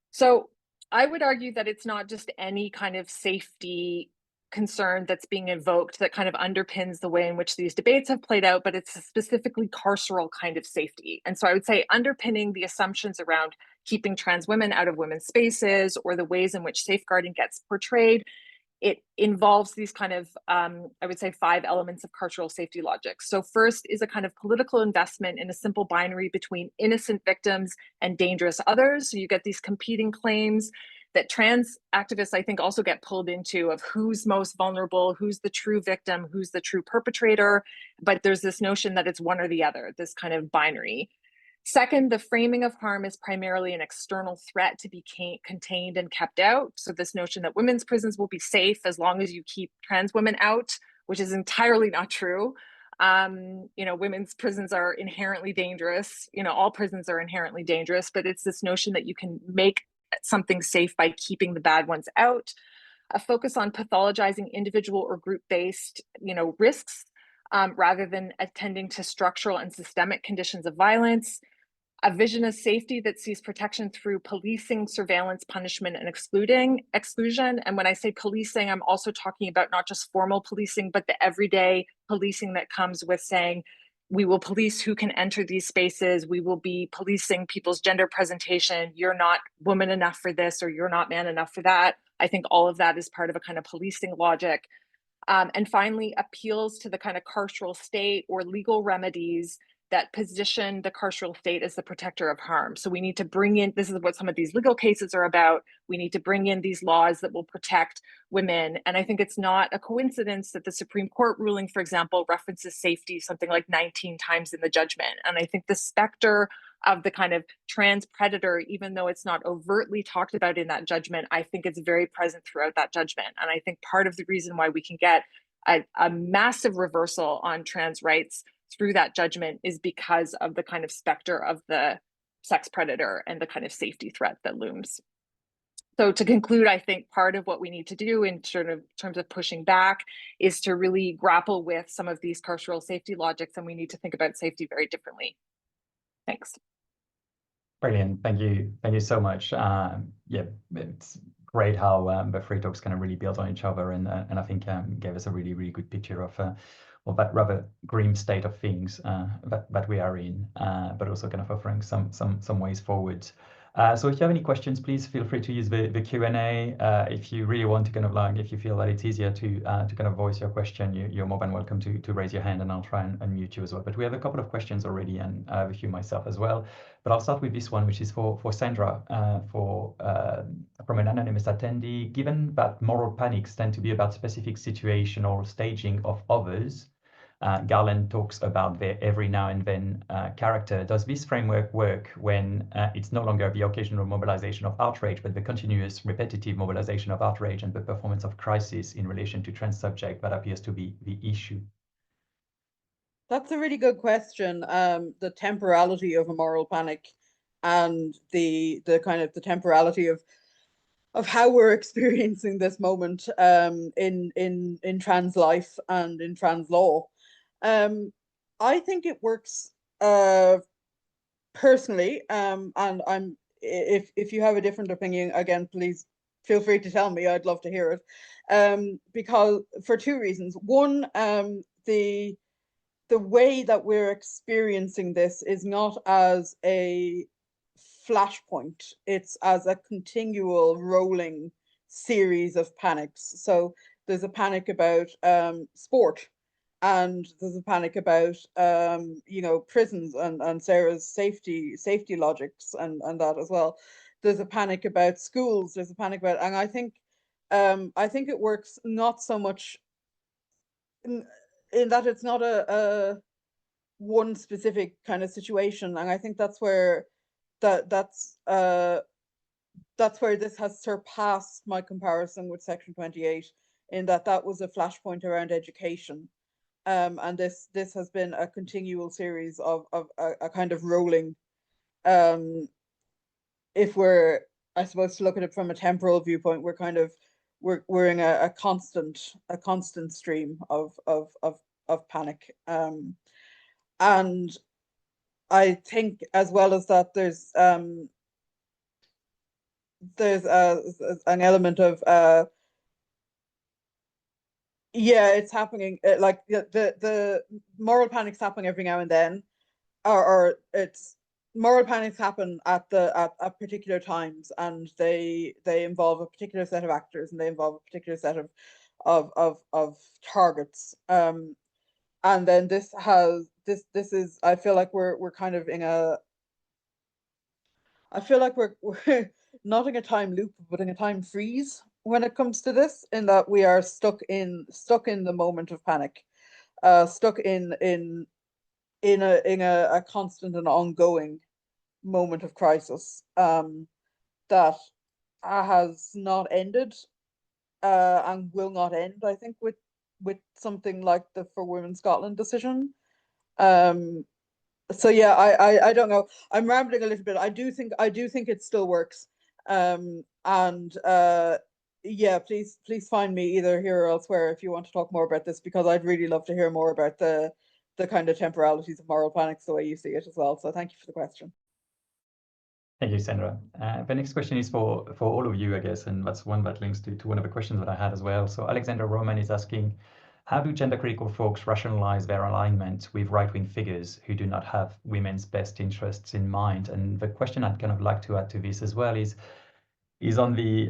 So I would argue that it's not just any kind of safety concern that's being invoked that kind of underpins the way in which these debates have played out, but it's a specifically carceral kind of safety. And so I would say underpinning the assumptions around keeping trans women out of women's spaces or the ways in which safeguarding gets portrayed, it involves these kind of, I would say, 5 elements of carceral safety logic. So first is a kind of political investment in a simple binary between innocent victims and dangerous others. So you get these competing claims that trans activists, I think, also get pulled into of who's most vulnerable, who's the true victim, who's the true perpetrator. But there's this notion that it's one or the other, this kind of binary. Second, the framing of harm is primarily an external threat to be contained and kept out. So this notion that women's prisons will be safe as long as you keep trans women out, which is entirely not true. Women's prisons are inherently dangerous. All prisons are inherently dangerous, but it's this notion that you can make something safe by keeping the bad ones out. A focus on pathologizing individual or group-based, risks rather than attending to structural and systemic conditions of violence. A vision of safety that sees protection through policing, surveillance, punishment, and exclusion. And when I say policing, I'm also talking about not just formal policing, but the everyday policing that comes with saying, we will police who can enter these spaces. We will be policing people's gender presentation. You're not woman enough for this, or you're not man enough for that. I think all of that is part of a kind of policing logic. And finally, appeals to the kind of carceral state or legal remedies that position the carceral state as the protector of harm. So we need to bring in, this is what some of these legal cases are about. We need to bring in these laws that will protect women. And I think it's not a coincidence that the Supreme Court ruling, for example, references safety something like 19 times in the judgment. And I think the specter of the kind of trans predator, even though it's not overtly talked about in that judgment, I think it's very present throughout that judgment. And I think part of the reason why we can get a massive reversal on trans rights through that judgment is because of the kind of specter of the sex predator and the kind of safety threat that looms. So to conclude, I think part of what we need to do in terms of pushing back is to really grapple with some of these carceral safety logics, and we need to think about safety very differently. Thanks. Brilliant. Thank you. Thank you so much. Yeah, it's great how the three talks kind of really built on each other, and I think gave us a really, really good picture of that rather grim state of things that we are in, but also kind of offering some ways forward. So if you have any questions, please feel free to use the Q&A. If you really want to kind of if you feel that it's easier to kind of voice your question, you're more than welcome to raise your hand, and I'll try and unmute you as well. But we have a couple of questions already, and I have a few myself as well. But I'll start with this one, which is for Sandra, from an anonymous attendee. Given that moral panics tend to be about specific situation or staging of others, Garland talks about their every now and then character. Does this framework work when it's no longer the occasional mobilization of outrage, but the continuous repetitive mobilization of outrage and the performance of crisis in relation to trans subject that appears to be the issue? That's a really good question. The temporality of a moral panic and the kind of the temporality of how we're experiencing this moment in trans life and in trans law. I think it works personally, and if you have a different opinion, again, please feel free to tell me. I'd love to hear it. Because for two reasons. One, the way that we're experiencing this is not as a flashpoint, it's as a continual rolling series of panics. So there's a panic about sport, and there's a panic about prisons and Sarah's safety logics and that as well. There's a panic about schools, there's a panic about, and I think it works not so much in that it's not a one specific kind of situation, and I think that's where that's where this has surpassed my comparison with Section 28, in that was a flashpoint around education, and this has been a continual series of a kind of rolling. If we're, I suppose, to look at it from a temporal viewpoint, we're in a constant stream of panic, and I think as well as that there's an element of it's happening, like the moral panic's happening every now and then, or it's moral panics happen at particular times, and they involve a particular set of actors, and they involve a particular set of targets, and then this is, I feel like we're kind of in a, I feel like we're not in a time loop, but in a time freeze when it comes to this, in that we are stuck in the moment of panic, stuck in a constant and ongoing moment of crisis, that has not ended, and will not end, I think, with something like the For Women Scotland decision. So yeah, I don't know. I'm rambling a little bit. I do think it still works. And yeah, please find me either here or elsewhere if you want to talk more about this, because I'd really love to hear more about the kind of temporalities of moral panics the way you see it as well. So thank you for the question. Thank you, Sandra. The next question is for all of you, I guess, and that's one that links to one of the questions that I had as well. So Alexander Roman is asking, how do gender critical folks rationalize their alignment with right-wing figures who do not have women's best interests in mind? And the question I'd kind of like to add to this as well is on the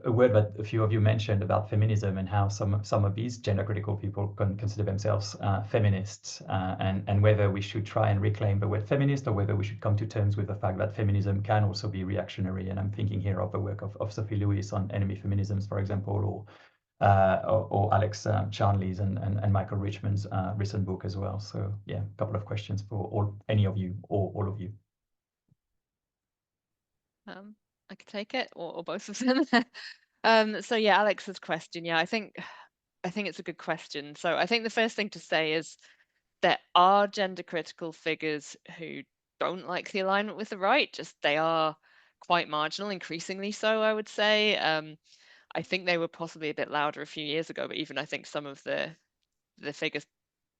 a word that a few of you mentioned about feminism, and how some of these gender critical people consider themselves feminists, and whether we should try and reclaim the word feminist, or whether we should come to terms with the fact that feminism can also be reactionary. And I'm thinking here of the work of Sophie Lewis on enemy feminisms, for example, or Alex Charnley's and Michael Richmond's recent book as well. So yeah, a couple of questions for any of you or all of you. I could take it, or both of them. So yeah, Alex's question. Yeah, I think it's a good question. So I think the first thing to say is there are gender critical figures who don't like the alignment with the right. Just they are quite marginal, increasingly so, I would say. I think they were possibly a bit louder a few years ago, but even I think some of the figures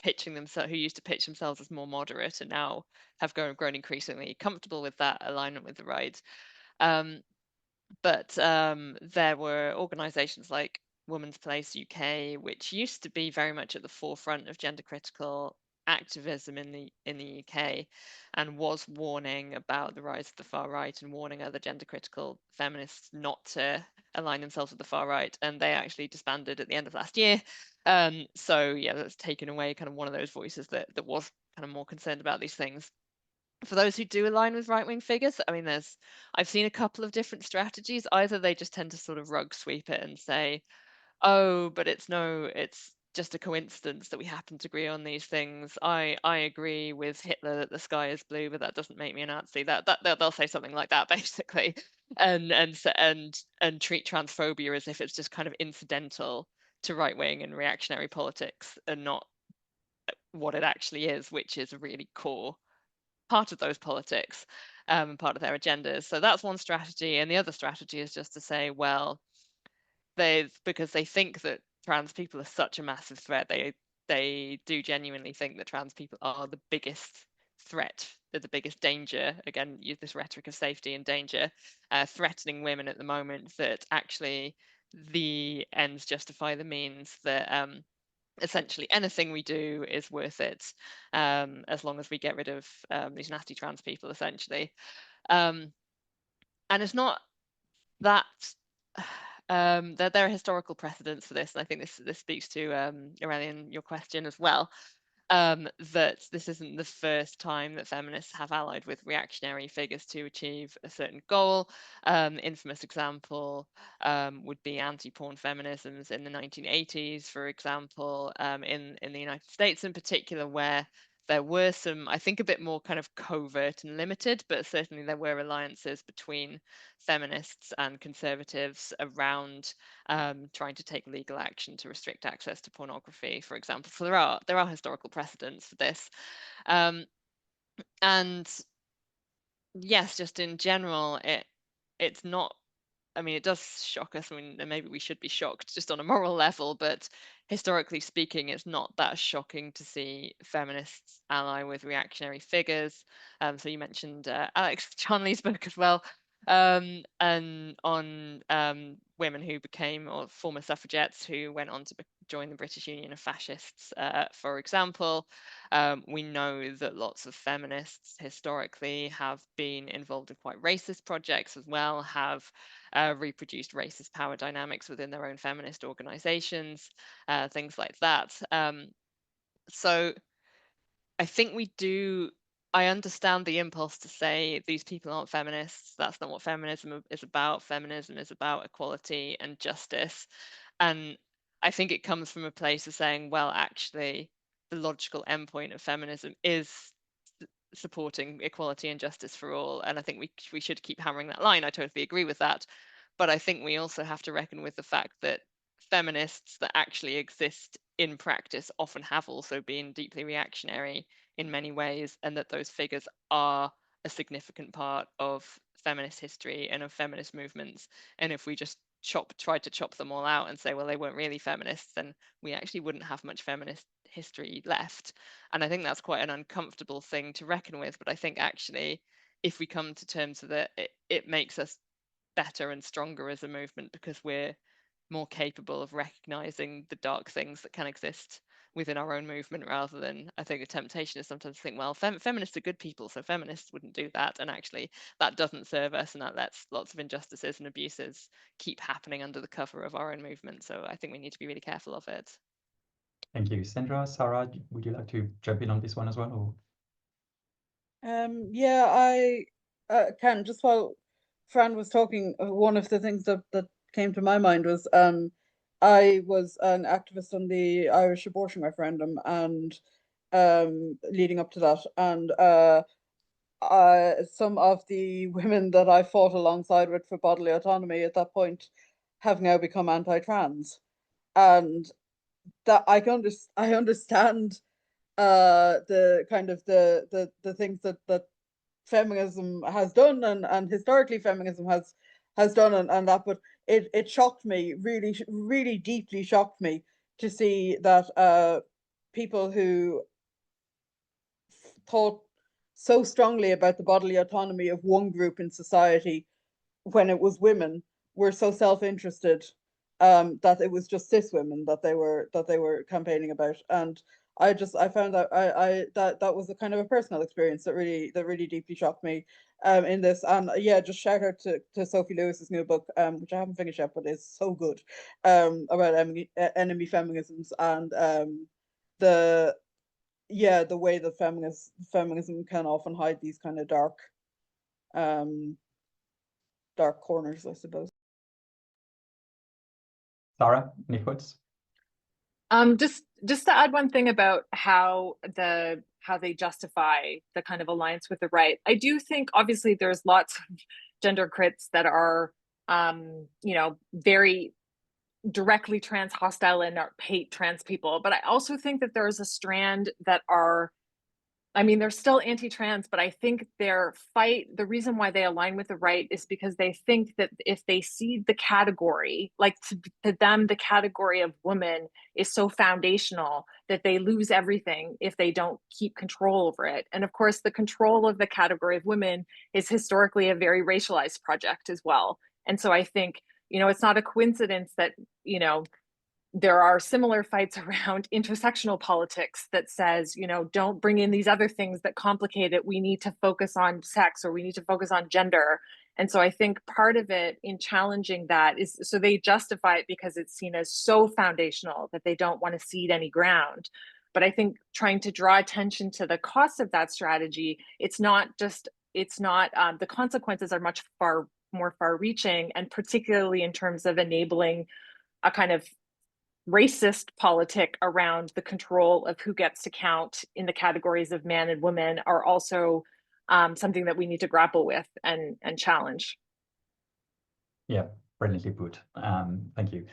pitching themselves, who used to pitch themselves as more moderate, and now have grown increasingly comfortable with that alignment with the right. But there were organisations like Women's Place UK, which used to be very much at the forefront of gender critical activism in the UK, and was warning about the rise of the far right and warning other gender critical feminists not to align themselves with the far right. And they actually disbanded at the end of last year. So yeah, that's taken away kind of one of those voices that was kind of more concerned about these things. For those who do align with right-wing figures, I mean, I've seen a couple of different strategies. Either they just tend to sort of rug sweep it and say, oh, but it's just a coincidence that we happen to agree on these things. I agree with Hitler that the sky is blue, but that doesn't make me a Nazi. That they'll say something like that, basically, and treat transphobia as if it's just kind of incidental to right-wing and reactionary politics, and not what it actually is, which is a really core part of those politics, and part of their agendas. So that's one strategy. And the other strategy is just to say, well, because they think that trans people are such a massive threat, they do genuinely think that trans people are the biggest threat, they're the biggest danger. Again, use this rhetoric of safety and danger, threatening women at the moment, that actually the ends justify the means, that essentially anything we do is worth it, as long as we get rid of these nasty trans people, essentially. And it's not that there are historical precedents for this, and I think this speaks to Aurelian, your question as well, that this isn't the first time that feminists have allied with reactionary figures to achieve a certain goal. Infamous example would be anti-porn feminisms in the 1980s, for example, in the United States in particular, where there were some, I think, a bit more kind of covert and limited, but certainly there were alliances between feminists and conservatives around trying to take legal action to restrict access to pornography, for example. So there are historical precedents for this. And yes, just in general, it's not, I mean, it does shock us. I mean, maybe we should be shocked just on a moral level, but historically speaking, it's not that shocking to see feminists ally with reactionary figures. So you mentioned Alex Charnley's book as well, and on women who became, or former suffragettes who went on to join the British Union of Fascists, for example. We know that lots of feminists historically have been involved in quite racist projects as well, have reproduced racist power dynamics within their own feminist organizations, things like that. So I think we do I understand the impulse to say these people aren't feminists. That's not what feminism is about. Feminism is about equality and justice. And I think it comes from a place of saying, well, actually, the logical endpoint of feminism is supporting equality and justice for all. And I think we should keep hammering that line. I totally agree with that. But I think we also have to reckon with the fact that feminists that actually exist in practice often have also been deeply reactionary in many ways, and that those figures are a significant part of feminist history and of feminist movements. And if we just tried to chop them all out and say, well, they weren't really feminists, then we actually wouldn't have much feminist history left. And I think that's quite an uncomfortable thing to reckon with. But I think actually, if we come to terms with it, it makes us better and stronger as a movement, because we're more capable of recognizing the dark things that can exist within our own movement, rather than, I think the temptation is sometimes to think, well, feminists are good people, so feminists wouldn't do that. And actually that doesn't serve us, and that lets lots of injustices and abuses keep happening under the cover of our own movement. So I think we need to be really careful of it. Thank you. Sandra, Sarah, would you like to jump in on this one as well? Yeah, I can. Just while Fran was talking, one of the things that came to my mind was I was an activist on the Irish abortion referendum, and leading up to that, and some of the women that I fought alongside with for bodily autonomy at that point have now become anti-trans, and that I understand the kind of the things that feminism has done, and historically feminism has done, and that, but it shocked me, really deeply shocked me to see that people who thought so strongly about the bodily autonomy of one group in society when it was women were so self-interested, that it was just cis women that they were campaigning about. And I found that that was a kind of a personal experience that really deeply shocked me in this. And yeah, just shout out to Sophie Lewis's new book, which I haven't finished yet, but is so good, about enemy feminisms, and the way that feminism can often hide these kind of dark corners, I suppose. Sarah, any thoughts? Just to add one thing about how they justify the kind of alliance with the right. I do think obviously there's lots of gender crits that are very directly trans hostile and hate trans people, but I also think that there's a strand that are, I mean, they're still anti-trans, but I think the reason why they align with the right is because they think that if they cede the category, like to them, the category of woman is so foundational that they lose everything if they don't keep control over it. And of course, the control of the category of women is historically a very racialized project as well. And so I think, it's not a coincidence that, there are similar fights around intersectional politics that says, don't bring in these other things that complicate it. We need to focus on sex, or we need to focus on gender. And so I think part of it in challenging that is, so they justify it because it's seen as so foundational that they don't want to cede any ground. But I think trying to draw attention to the cost of that strategy, the consequences are much more far-reaching, and particularly in terms of enabling a kind of racist politic around the control of who gets to count in the categories of man and woman are also something that we need to grapple with and challenge. Yeah, brilliantly put. Thank you.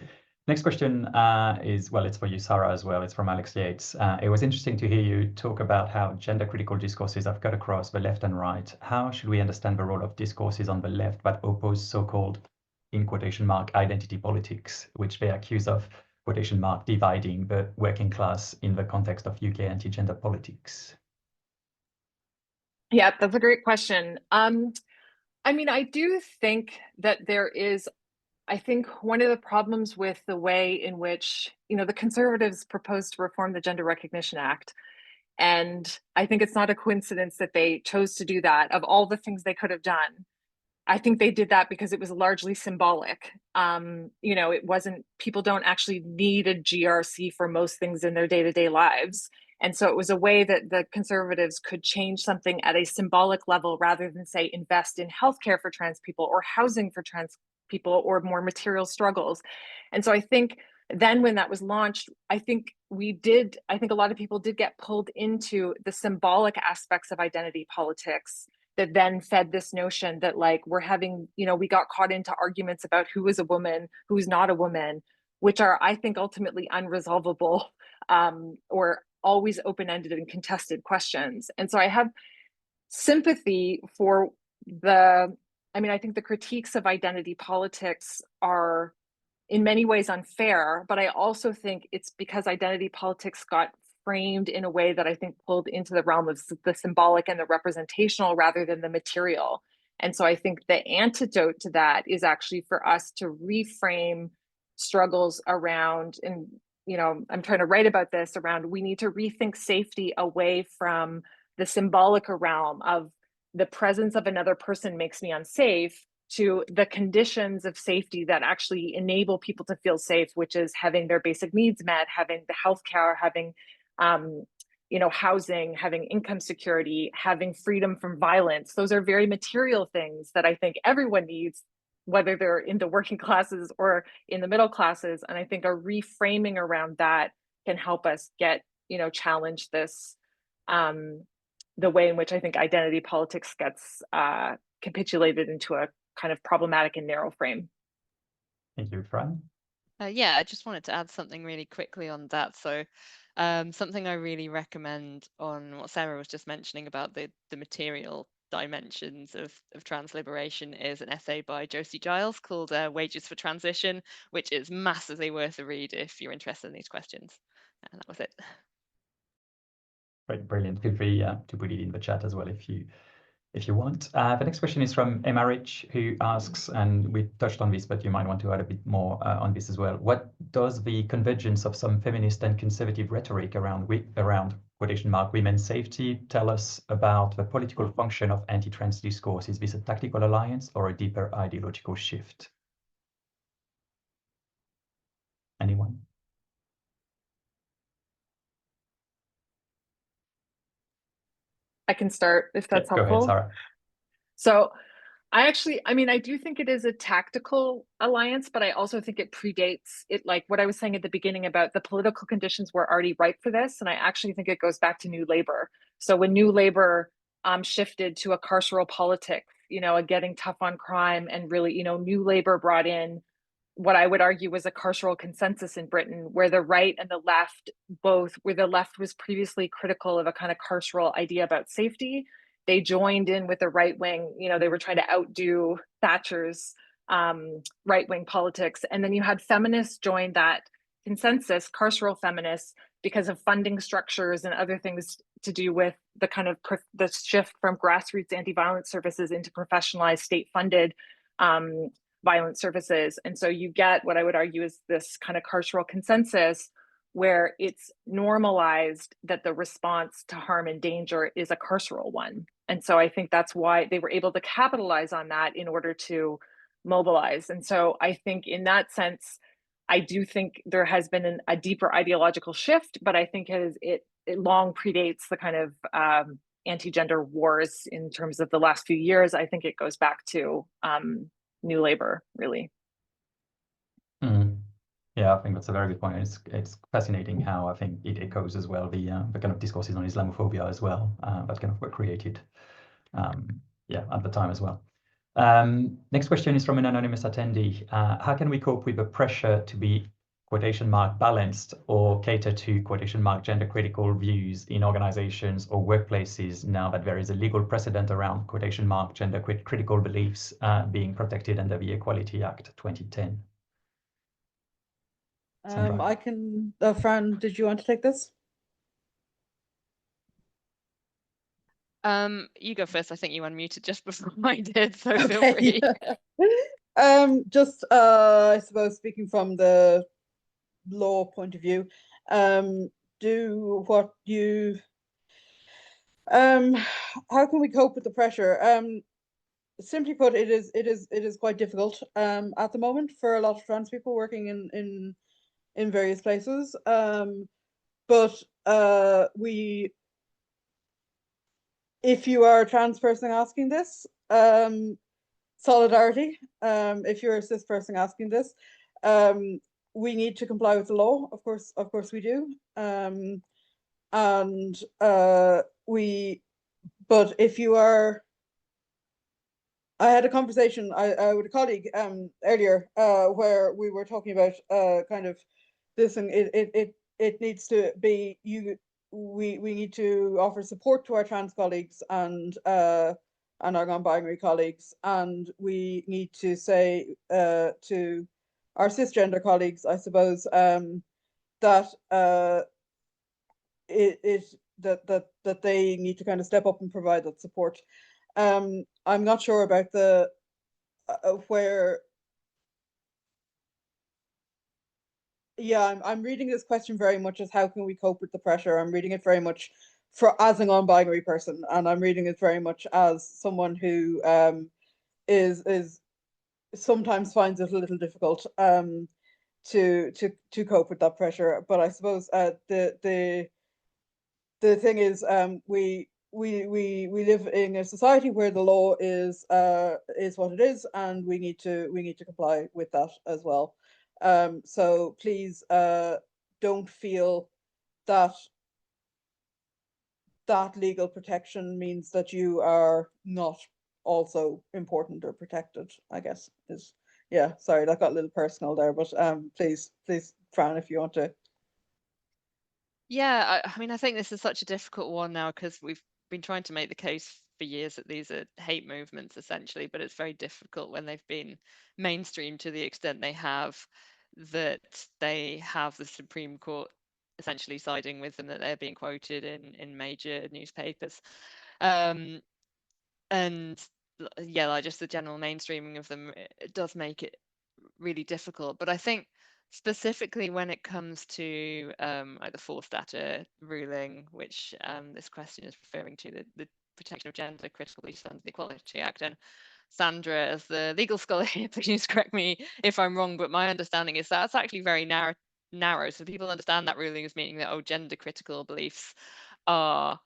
Next question is, well, it's for you, Sarah, as well. It's from Alex Yates. It was interesting to hear you talk about how gender critical discourses have cut across the left and right. How should we understand the role of discourses on the left that oppose so-called, in quotation mark, identity politics, which they accuse of, quotation mark, dividing the working class in the context of UK anti-gender politics? Yeah, that's a great question. I mean, I do think that there is, I think one of the problems with the way in which, the Conservatives proposed to reform the Gender Recognition Act. And I think it's not a coincidence that they chose to do that. Of all the things they could have done, I think they did that because it was largely symbolic. It wasn't, people don't actually need a GRC for most things in their day-to-day lives. And so it was a way that the conservatives could change something at a symbolic level rather than, say, invest in healthcare for trans people or housing for trans people or more material struggles. And so I think then when that was launched, I think a lot of people did get pulled into the symbolic aspects of identity politics that then fed this notion that, like, we're having, we got caught into arguments about who is a woman, who's not a woman, which are, I think, ultimately unresolvable or always open-ended and contested questions. And so I have sympathy for I think the critiques of identity politics are in many ways unfair, but I also think it's because identity politics got framed in a way that I think pulled into the realm of the symbolic and the representational rather than the material. And so I think the antidote to that is actually for us to reframe struggles around, and I'm trying to write about this around, we need to rethink safety away from the symbolic realm of the presence of another person makes me unsafe, to the conditions of safety that actually enable people to feel safe, which is having their basic needs met, having the healthcare, having housing, having income security, having freedom from violence. Those are very material things that I think everyone needs, whether they're in the working classes or in the middle classes. And I think a reframing around that can help us challenge this, the way in which I think identity politics gets capitulated into a kind of problematic and narrow frame. Thank you, Fran. Yeah, I just wanted to add something really quickly on that. So something I really recommend on what Sarah was just mentioning about the material dimensions of trans liberation is an essay by Josie Giles called Wages for Transition, which is massively worth a read if you're interested in these questions. And that was it. Great, brilliant. Feel free to put it in the chat as well if you want. The next question is from Emma Rich, who asks, and we touched on this, but you might want to add a bit more on this as well. What does the convergence of some feminist and conservative rhetoric around quotation mark women's safety tell us about the political function of anti-trans discourse? Is this a tactical alliance or a deeper ideological shift? Anyone? I can start if that's helpful. Go ahead, Sarah. So I do think it is a tactical alliance, but I also think it predates it. Like what I was saying at the beginning about the political conditions were already ripe for this. And I actually think it goes back to New Labour. So when New Labour shifted to a carceral politic, a getting tough on crime, and really, New Labour brought in what I would argue was a carceral consensus in Britain, where the right and the left where the left was previously critical of a kind of carceral idea about safety, they joined in with the right wing. They were trying to outdo Thatcher's right wing politics. And then you had feminists join that consensus, carceral feminists, because of funding structures and other things to do with the kind of the shift from grassroots anti-violence services into professionalized state-funded violence services. And so you get what I would argue is this kind of carceral consensus where it's normalized that the response to harm and danger is a carceral one. And so I think that's why they were able to capitalize on that in order to mobilize. And so I think in that sense, I do think there has been a deeper ideological shift, but I think it long predates the kind of anti-gender wars in terms of the last few years. I think it goes back to New Labour, really. Yeah, I think that's a very good point. It's fascinating how I think it echoes as well the kind of discourses on Islamophobia as well that kind of were created at the time as well. Next question is from an anonymous attendee. How can we cope with the pressure to be quotation mark balanced or cater to quotation mark gender critical views in organizations or workplaces now that there is a legal precedent around quotation mark gender critical beliefs being protected under the Equality Act 2010? I can, Fran, did you want to take this? You go first. I think you unmuted just before I did, so feel free. Just I suppose speaking from the law point of view, do what you how can we cope with the pressure? Simply put, it is quite difficult at the moment for a lot of trans people working in various places. but if you are a trans person asking this, solidarity. If you're a cis person asking this, we need to comply with the law. Of course we do. But if you are, I had a conversation with a colleague earlier where we were talking about kind of this, and it needs to be we need to offer support to our trans colleagues and our non-binary colleagues, and we need to say to our cisgender colleagues, I suppose, that that they need to kind of step up and provide that support. I'm not sure about the where. Yeah, I'm reading this question very much as how can we cope with the pressure. I'm reading it very much as a non-binary person, and I'm reading it very much as someone who is sometimes finds it a little difficult to cope with that pressure. But I suppose the thing is, we live in a society where the law is what it is, and we need to comply with that as well. So please don't feel that legal protection means that you are not also important or protected, I guess is. Yeah, sorry, that got a little personal there, but please, Fran, if you want to. Yeah, I mean, I think this is such a difficult one now because we've been trying to make the case for years that these are hate movements essentially, but it's very difficult when they've been mainstreamed to the extent they have, that they have the Supreme Court essentially siding with them, that they're being quoted in major newspapers. And yeah, like just the general mainstreaming of them, it does make it really difficult. But I think specifically when it comes to like the Forstater ruling, which this question is referring to, the protection of gender critical beliefs under the Equality Act, and Sandra, as the legal scholar here, please correct me if I'm wrong, but my understanding is that's actually very narrow. So people understand that ruling as meaning that, oh, gender critical beliefs are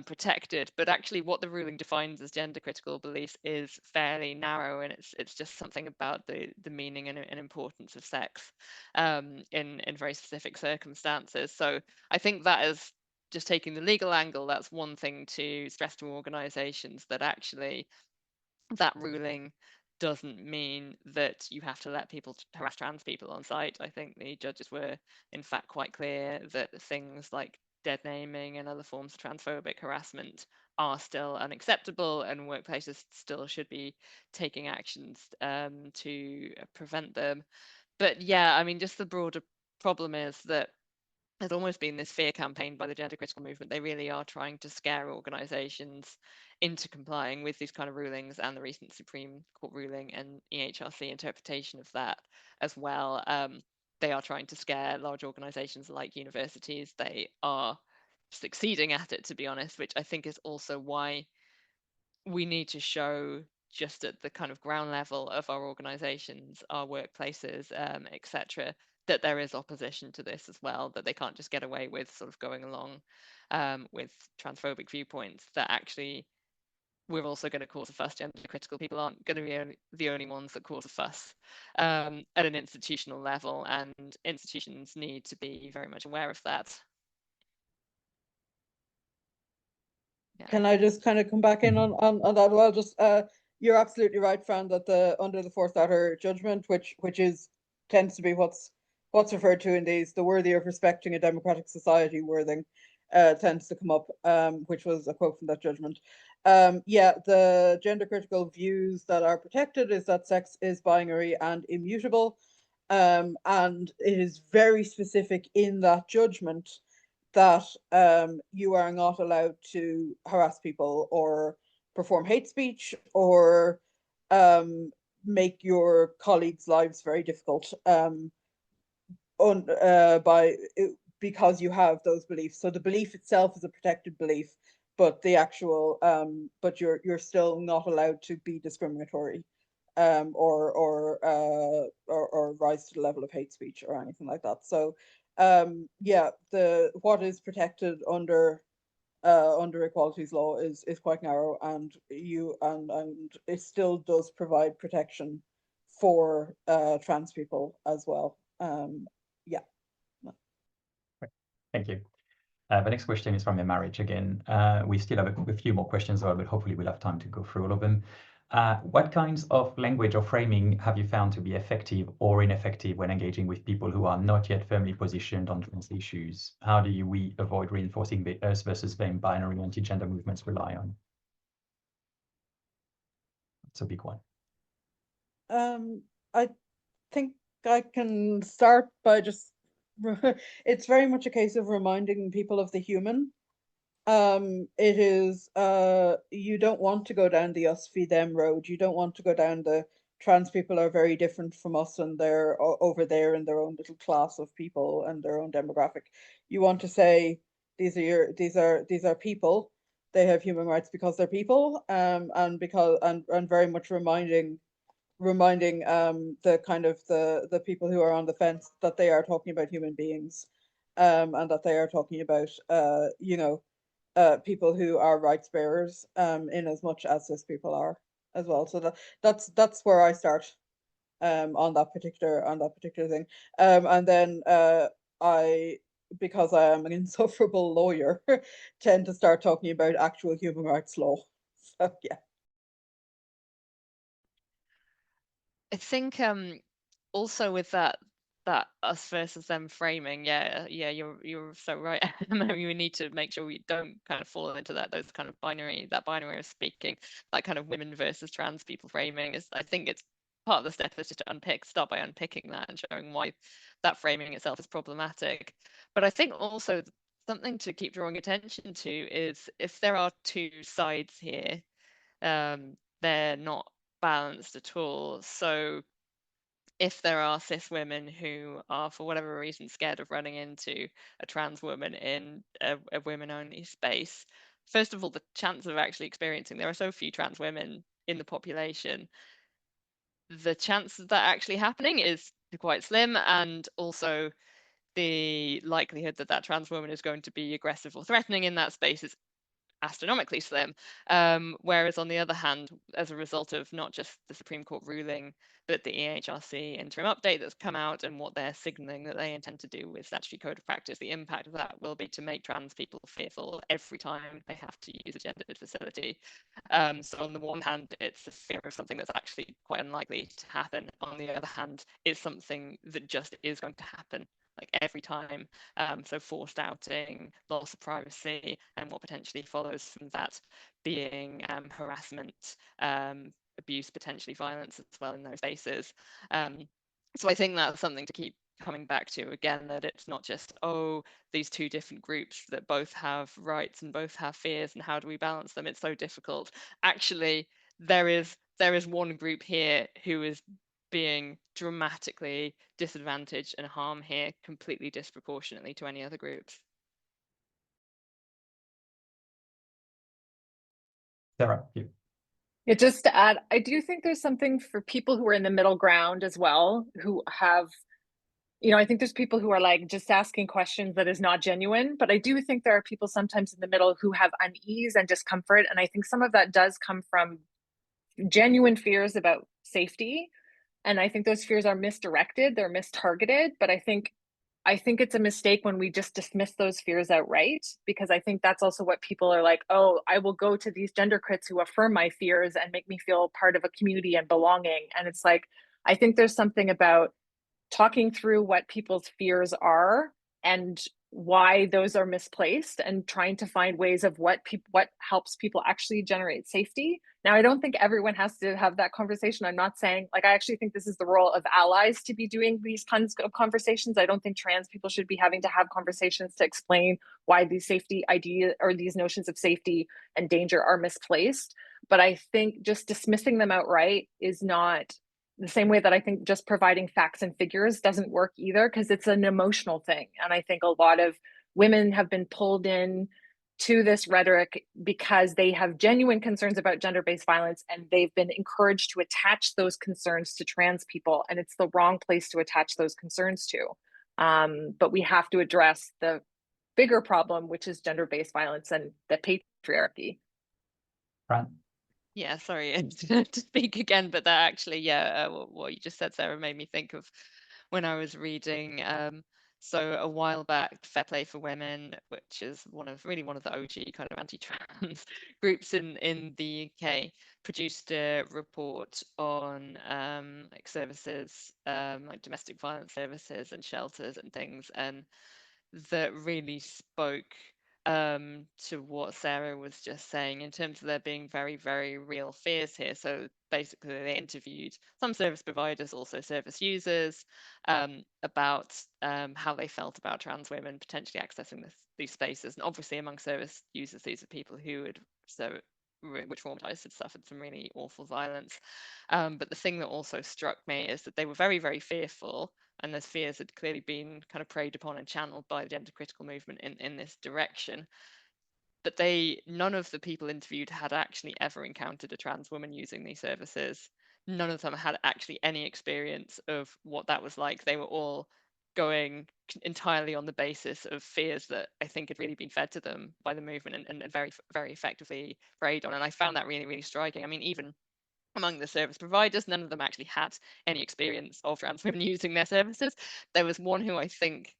protected, but actually what the ruling defines as gender critical beliefs is fairly narrow, and it's just something about the meaning and importance of sex in very specific circumstances. So I think that is just taking the legal angle. That's one thing to stress to organizations, that actually that ruling doesn't mean that you have to let people harass trans people on site. I think the judges were in fact quite clear that things like dead naming and other forms of transphobic harassment are still unacceptable, and workplaces still should be taking actions to prevent them. But yeah, I mean, just the broader problem is that there's almost been this fear campaign by the gender critical movement. They really are trying to scare organizations into complying with these kind of rulings, and the recent Supreme Court ruling and EHRC interpretation of that as well. They are trying to scare large organizations like universities. They are succeeding at it, to be honest, which I think is also why we need to show, just at the kind of ground level of our organizations, our workplaces, etc., that there is opposition to this as well, that they can't just get away with sort of going along with transphobic viewpoints, that actually we're also going to cause a fuss. Gender critical people aren't going to be the only ones that cause a fuss at an institutional level, and institutions need to be very much aware of that. Yeah. Can I just kind of come back in on that? Well, just you're absolutely right, Fran, that under the Forstater judgment, which tends to be what's referred to in these, the worthy of respecting a democratic society wording tends to come up, which was a quote from that judgment. Yeah, the gender critical views that are protected is that sex is binary and immutable, and it is very specific in that judgment that you are not allowed to harass people or perform hate speech or make your colleagues' lives very difficult because you have those beliefs. So the belief itself is a protected belief, but the actual but you're still not allowed to be discriminatory or rise to the level of hate speech or anything like that. So yeah, what is protected under equalities law is quite narrow, and it still does provide protection for trans people as well. Yeah. Thank you. The next question is from Marriage again. We still have a few more questions, but hopefully we'll have time to go through all of them. What kinds of language or framing have you found to be effective or ineffective when engaging with people who are not yet firmly positioned on trans issues? How do we avoid reinforcing the us versus them binary anti-gender movements rely on? It's a big one. I think I can start by just it's very much a case of reminding people of the human. It is you don't want to go down the us v them road. You don't want to go down the trans people are very different from us and they're over there in their own little class of people and their own demographic. You want to say these are people. They have human rights because they're people, and very much reminding the kind of the people who are on the fence that they are talking about human beings, and that they are talking about people who are rights bearers, in as much as cis people are as well. So that's where I start on that particular thing, and then I, because I am an insufferable lawyer, tend to start talking about actual human rights law. So yeah. I think also with that us versus them framing, you're so right. We need to make sure we don't kind of fall into those kind of binary of speaking, that kind of women versus trans people framing is, I think it's part of the step is just to start by unpicking that and showing why that framing itself is problematic. But I think also something to keep drawing attention to is if there are two sides here, they're not balanced at all. So if there are cis women who are, for whatever reason, scared of running into a trans woman in a women-only space, first of all, the chance of actually experiencing, there are so few trans women in the population, the chance of that actually happening is quite slim, and also the likelihood that that trans woman is going to be aggressive or threatening in that space is astronomically slim. Whereas on the other hand, as a result of not just the Supreme Court ruling, but the EHRC interim update that's come out and what they're signaling that they intend to do with statutory code of practice, the impact of that will be to make trans people fearful every time they have to use a gendered facility. So on the one hand, it's the fear of something that's actually quite unlikely to happen. On the other hand, it's something that just is going to happen, like every time. So forced outing, loss of privacy, and what potentially follows from that being harassment, abuse, potentially violence as well in those spaces. So I think that's something to keep coming back to again, that it's not just, oh, these two different groups that both have rights and both have fears, and how do we balance them? It's so difficult. Actually, there is one group here who is being dramatically disadvantaged and harmed here completely disproportionately to any other groups. Sarah, you. Yeah, just to add, I do think there's something for people who are in the middle ground as well, who have, I think there's people who are like just asking questions that is not genuine, but I do think there are people sometimes in the middle who have unease and discomfort. And I think some of that does come from genuine fears about safety. And I think those fears are misdirected, they're mistargeted, but I think it's a mistake when we just dismiss those fears outright, because I think that's also what people are like, oh, I will go to these gender crits who affirm my fears and make me feel part of a community and belonging. And it's like, I think there's something about talking through what people's fears are and why those are misplaced, and trying to find ways of what helps people actually generate safety. Now, I don't think everyone has to have that conversation. I'm not saying, like, I actually think this is the role of allies to be doing these kinds of conversations. I don't think trans people should be having to have conversations to explain why these safety ideas or these notions of safety and danger are misplaced. But I think just dismissing them outright is not the same way that I think just providing facts and figures doesn't work either, because it's an emotional thing. And I think a lot of women have been pulled in to this rhetoric because they have genuine concerns about gender-based violence, and they've been encouraged to attach those concerns to trans people, and it's the wrong place to attach those concerns to. But we have to address the bigger problem, which is gender-based violence and the patriarchy. Fran? Yeah, sorry to speak again, but that actually, yeah, what you just said, Sarah, made me think of when I was reading. So a while back, Fair Play for Women, which is one of the OG kind of anti-trans groups in the UK, produced a report on like services, like domestic violence services and shelters and things, and that really spoke to what Sarah was just saying in terms of there being very, very real fears here. So basically, they interviewed some service providers, also service users, about how they felt about trans women potentially accessing these spaces. And obviously, among service users, these are people who were traumatized, had suffered some really awful violence. But the thing that also struck me is that they were very, very fearful, and those fears had clearly been kind of preyed upon and channeled by the gender critical movement in this direction. But none of the people interviewed had actually ever encountered a trans woman using these services. None of them had actually any experience of what that was like. They were all going entirely on the basis of fears that I think had really been fed to them by the movement and very, very effectively preyed on. And I found that really, really striking. I mean, even among the service providers, none of them actually had any experience of trans women using their services. There was one who I think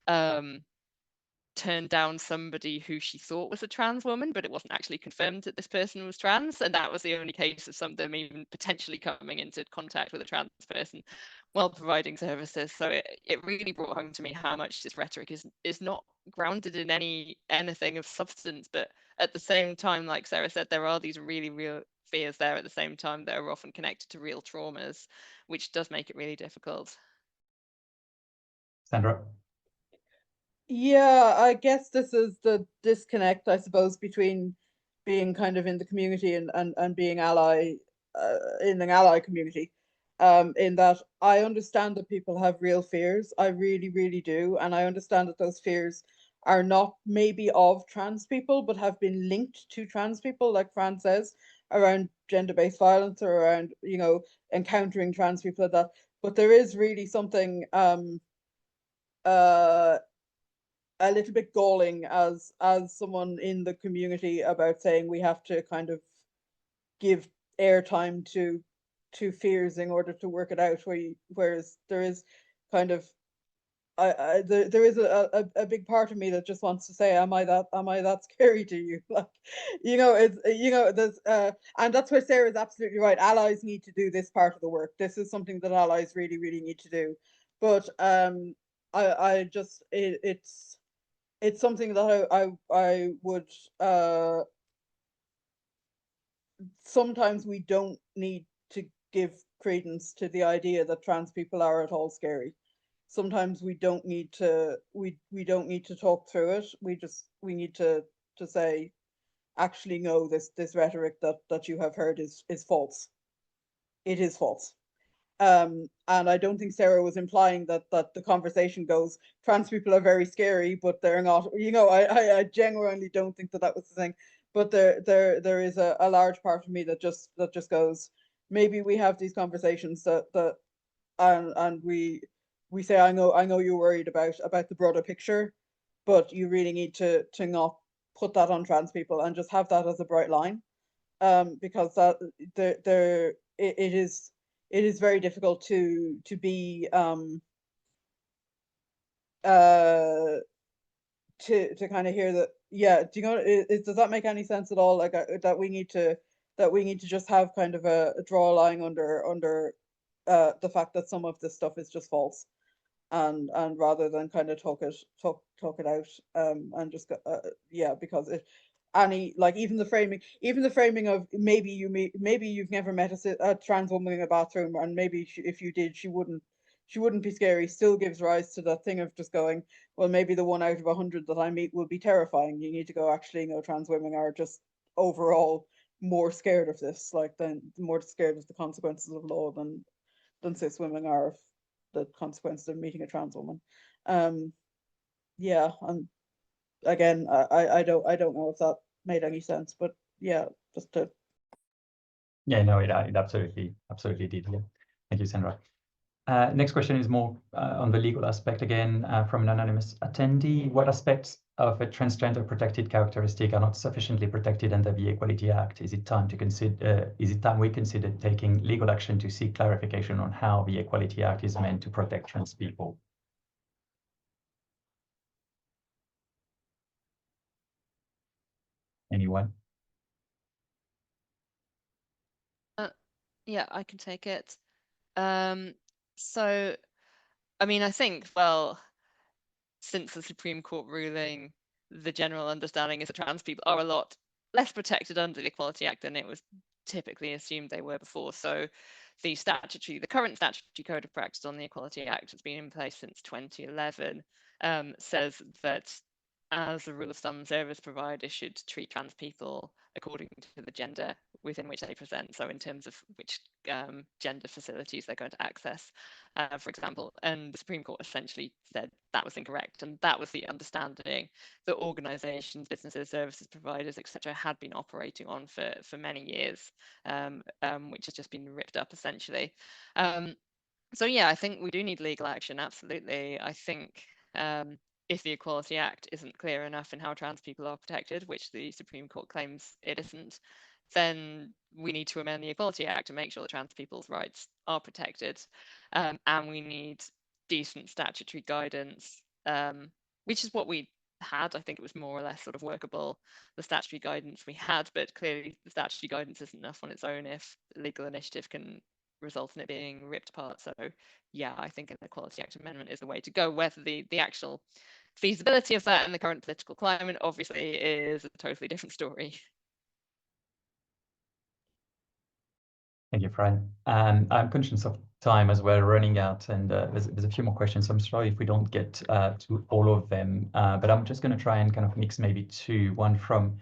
turned down somebody who she thought was a trans woman, but it wasn't actually confirmed that this person was trans, and that was the only case of some of them even potentially coming into contact with a trans person while providing services. So it really brought home to me how much this rhetoric is not grounded in anything of substance, but at the same time, like Sarah said, there are these really real fears there at the same time that are often connected to real traumas, which does make it really difficult. Sandra? Yeah, I guess this is the disconnect, I suppose, between being kind of in the community and being in an ally community. In that I understand that people have real fears. I really, really do. And I understand that those fears are not maybe of trans people, but have been linked to trans people, like Fran says, around gender-based violence or around, encountering trans people like that. But there is really something a little bit galling as someone in the community about saying we have to kind of give airtime to fears in order to work it out, whereas there is kind of there is a big part of me that just wants to say, am I that scary to you? Like, it's there's and that's where Sarah's absolutely right. Allies need to do this part of the work. This is something that allies really, really need to do. But I just it's something that I would sometimes we don't need to give credence to the idea that trans people are at all scary. Sometimes we don't need to we don't need to talk through it. We need to say, actually no, this rhetoric that you have heard is false. It is false. And I don't think Sarah was implying that the conversation goes, trans people are very scary, but they're not. I genuinely don't think that was the thing. But there is a large part of me that just goes, maybe we have these conversations and we say, I know you're worried about the broader picture, but you really need to not put that on trans people and just have that as a bright line, because that it is very difficult to be to kind of hear that. Yeah, do you know, does that make any sense at all? Like that we need to just have kind of a draw a line under the fact that some of this stuff is just false, and rather than kind of talk it out, and just yeah, because even the framing of maybe you've never met a trans woman in a bathroom, and maybe if you did, she wouldn't be scary, still gives rise to that thing of just going, well, maybe the 1 out of 100 that I meet will be terrifying. You need to go, actually, no, trans women are just overall more scared of this, more scared of the consequences of law than cis women are of the consequences of meeting a trans woman. Yeah, again, I don't know if that made any sense, but yeah, just to. Yeah, no, it absolutely did. Yeah. Thank you, Sandra. Next question is more on the legal aspect again, from an anonymous attendee. What aspects of a transgender protected characteristic are not sufficiently protected under the Equality Act? Is it time to consider? Is it time we consider taking legal action to seek clarification on how the Equality Act is meant to protect trans people? Anyone? Yeah, I can take it. So, I mean, I think, well, since the Supreme Court ruling, the general understanding is that trans people are a lot less protected under the Equality Act than it was typically assumed they were before. So the current statutory code of practice on the Equality Act has been in place since 2011, says that as a rule of thumb, service providers should treat trans people according to the gender within which they present. So in terms of which gender facilities they're going to access, for example. And the Supreme Court essentially said that was incorrect. And that was the understanding that organisations, businesses, services providers, etc., had been operating on for many years, which has just been ripped up essentially. So yeah, I think we do need legal action, absolutely. I think if the Equality Act isn't clear enough in how trans people are protected, which the Supreme Court claims it isn't, then we need to amend the Equality Act to make sure that trans people's rights are protected. And we need decent statutory guidance, which is what we had. I think it was more or less sort of workable, the statutory guidance we had, but clearly the statutory guidance isn't enough on its own if legal initiative can result in it being ripped apart. So yeah, I think an Equality Act amendment is the way to go. Whether the actual feasibility of that in the current political climate obviously is a totally different story. Thank you, Fran. I'm conscious of time as well, running out, and there's a few more questions. So I'm sorry if we don't get to all of them, but I'm just going to try and kind of mix maybe two, one from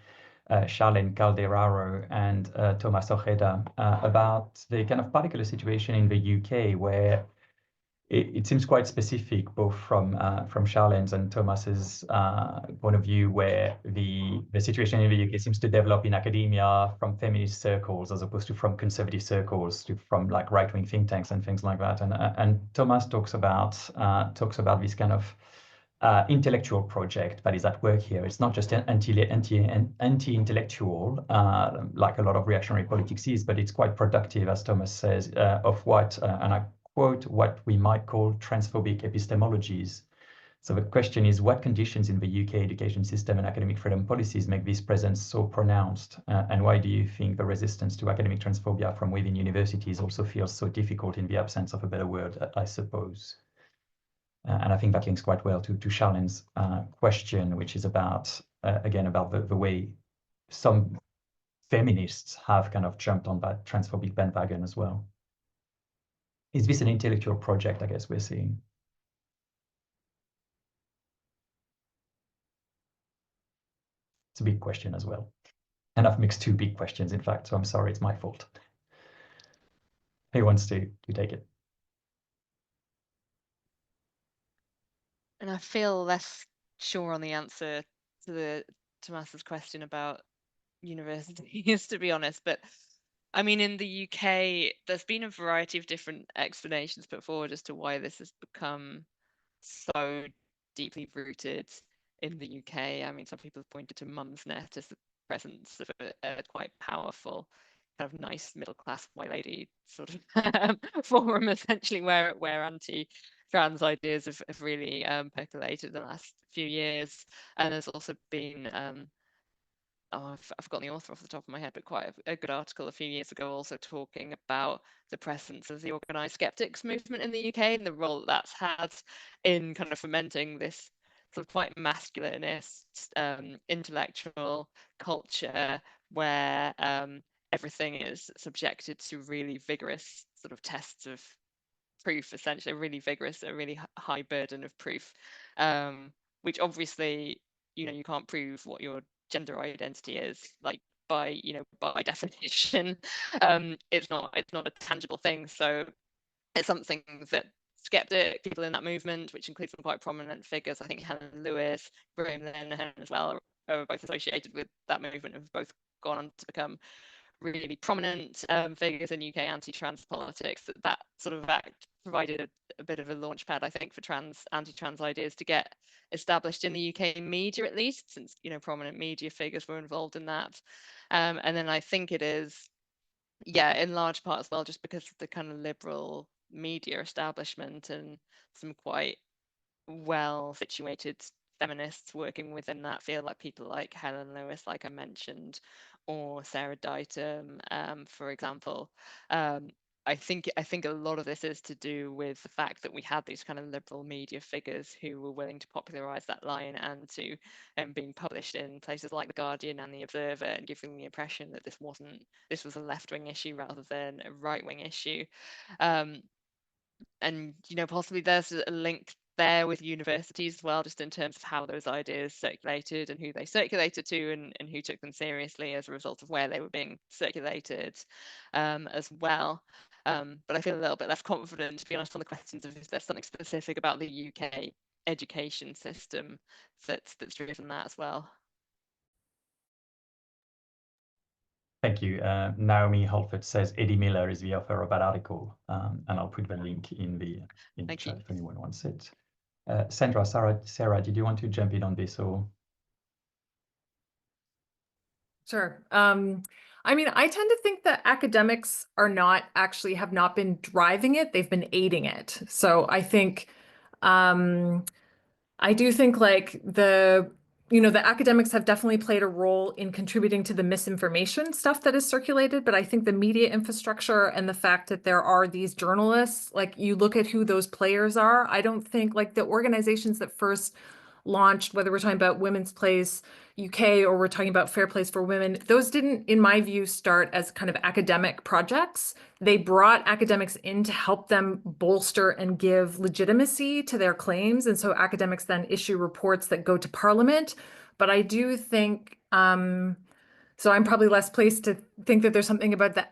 Charlene Calderaro and Thomas Ojeda, about the kind of particular situation in the UK where it seems quite specific, both from Charlene's and Thomas's point of view, where the situation in the UK seems to develop in academia from feminist circles as opposed to from conservative circles, to from like right-wing think tanks and things like that. And Thomas talks about this kind of intellectual project that is at work here. It's not just an anti-intellectual, like a lot of reactionary politics is, but it's quite productive, as Thomas says, of what, and I quote, what we might call transphobic epistemologies. So the question is, what conditions in the UK education system and academic freedom policies make this presence so pronounced? And why do you think the resistance to academic transphobia from within universities also feels so difficult in the absence of a better word, I suppose? And I think that links quite well to Charlene's question, which is about, again, about the way some feminists have kind of jumped on that transphobic bandwagon as well. Is this an intellectual project, I guess we're seeing? It's a big question as well. And I've mixed two big questions, in fact, so I'm sorry, it's my fault. Who wants to take it? And I feel less sure on the answer to Thomas's question about universities, to be honest. But I mean, in the UK, there's been a variety of different explanations put forward as to why this has become so deeply rooted in the UK. I mean, some people have pointed to Mumsnet as the presence of a quite powerful, kind of nice middle-class white lady sort of forum, essentially, where anti-trans ideas have really percolated in the last few years. And there's also been I've forgotten the author off the top of my head, but quite a good article a few years ago also talking about the presence of the organised skeptics movement in the UK and the role that that's had in kind of fomenting this sort of quite masculinist intellectual culture where everything is subjected to really vigorous sort of tests of proof, essentially, a really vigorous, a really high burden of proof, which obviously, you can't prove what your gender identity is, like by definition. It's not a tangible thing. So it's something that skeptic people in that movement, which includes some quite prominent figures. I think Helen Lewis, Graham Linehan as well are both associated with that movement, have both gone on to become really prominent figures in UK anti-trans politics. That sort of act provided a bit of a launch pad, I think, for anti-trans ideas to get established in the UK media, at least, since prominent media figures were involved in that. And then I think it is, yeah, in large part as well, just because of the kind of liberal media establishment and some quite well situated feminists working within that field, like people like Helen Lewis, like I mentioned, or Sarah Ditum, for example. I think a lot of this is to do with the fact that we had these kind of liberal media figures who were willing to popularize that line and to being published in places like the Guardian and the Observer, and giving the impression that this was a left-wing issue rather than a right-wing issue. And possibly there's a link there with universities as well, just in terms of how those ideas circulated and who they circulated to, and who took them seriously as a result of where they were being circulated as well. But I feel a little bit less confident, to be honest, on the questions of is there something specific about the UK education system that's driven that as well. Thank you. Naomi Holford says Eddie Miller is the author of that article, and I'll put the link in the chat if anyone wants it. Sarah, did you want to jump in on this or? Sure. I mean, I tend to think that academics have not been driving it, they've been aiding it. So I think, I do think like the academics have definitely played a role in contributing to the misinformation stuff that is circulated, but I think the media infrastructure and the fact that there are these journalists, like you look at who those players are, I don't think like the organizations that first launched, whether we're talking about Women's Place UK or we're talking about Fair Place for Women, those didn't, in my view, start as kind of academic projects. They brought academics in to help them bolster and give legitimacy to their claims. And so academics then issue reports that go to Parliament. But I do think, so I'm probably less placed to think that there's something about the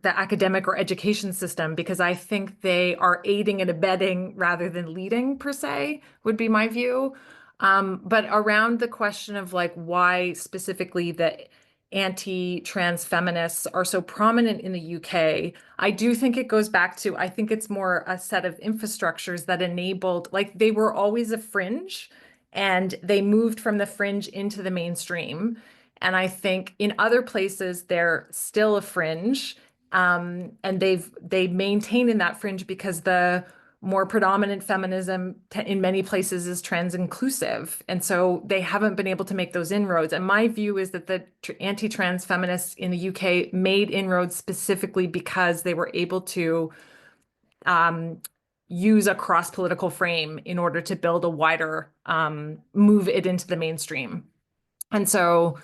academic or education system, because I think they are aiding and abetting rather than leading, per se, would be my view. But around the question of like why specifically the anti-trans feminists are so prominent in the UK, I do think it goes back to, I think it's more a set of infrastructures that enabled, like they were always a fringe and they moved from the fringe into the mainstream. And I think in other places, they're still a fringe, and they maintain in that fringe because the more predominant feminism in many places is trans inclusive. And so they haven't been able to make those inroads. And my view is that the anti-trans feminists in the UK made inroads specifically because they were able to use a cross-political frame in order to build a wider, move it into the mainstream. And so,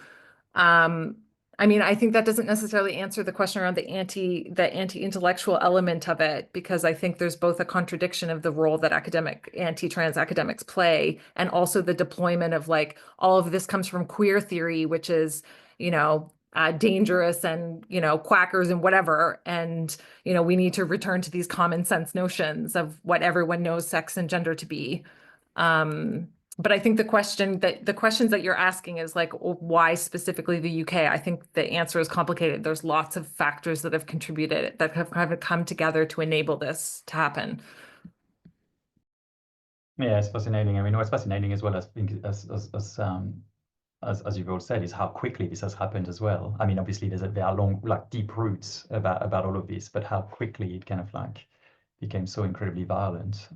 I mean, I think that doesn't necessarily answer the question around the anti-intellectual element of it, because I think there's both a contradiction of the role that anti-trans academics play, and also the deployment of like, all of this comes from queer theory, which is, dangerous and, quackers and whatever. And, we need to return to these common sense notions of what everyone knows sex and gender to be. But I think the questions that you're asking is like, why specifically the UK? I think the answer is complicated. There's lots of factors that have contributed, that have kind of come together to enable this to happen. Yeah, it's fascinating. I mean, what's fascinating as well, as you've all said, is how quickly this has happened as well. I mean, obviously there are long, like deep roots about all of this, but how quickly it kind of like became so incredibly violent,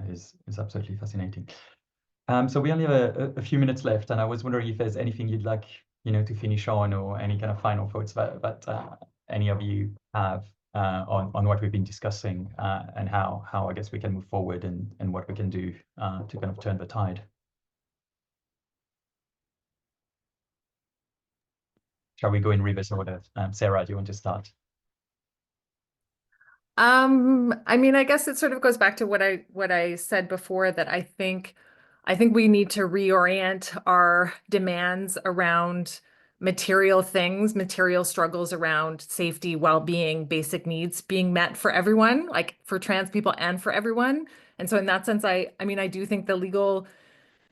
is absolutely fascinating. So we only have a few minutes left, and I was wondering if there's anything you'd like, to finish on, or any kind of final thoughts that any of you have on what we've been discussing, and how I guess we can move forward, and what we can do to kind of turn the tide. Shall we go in reverse order? Sarah, do you want to start? I mean, I guess it sort of goes back to what I said before, that I think we need to reorient our demands around material things, material struggles around safety, well-being, basic needs being met for everyone, like for trans people and for everyone. And so in that sense, I mean, I do think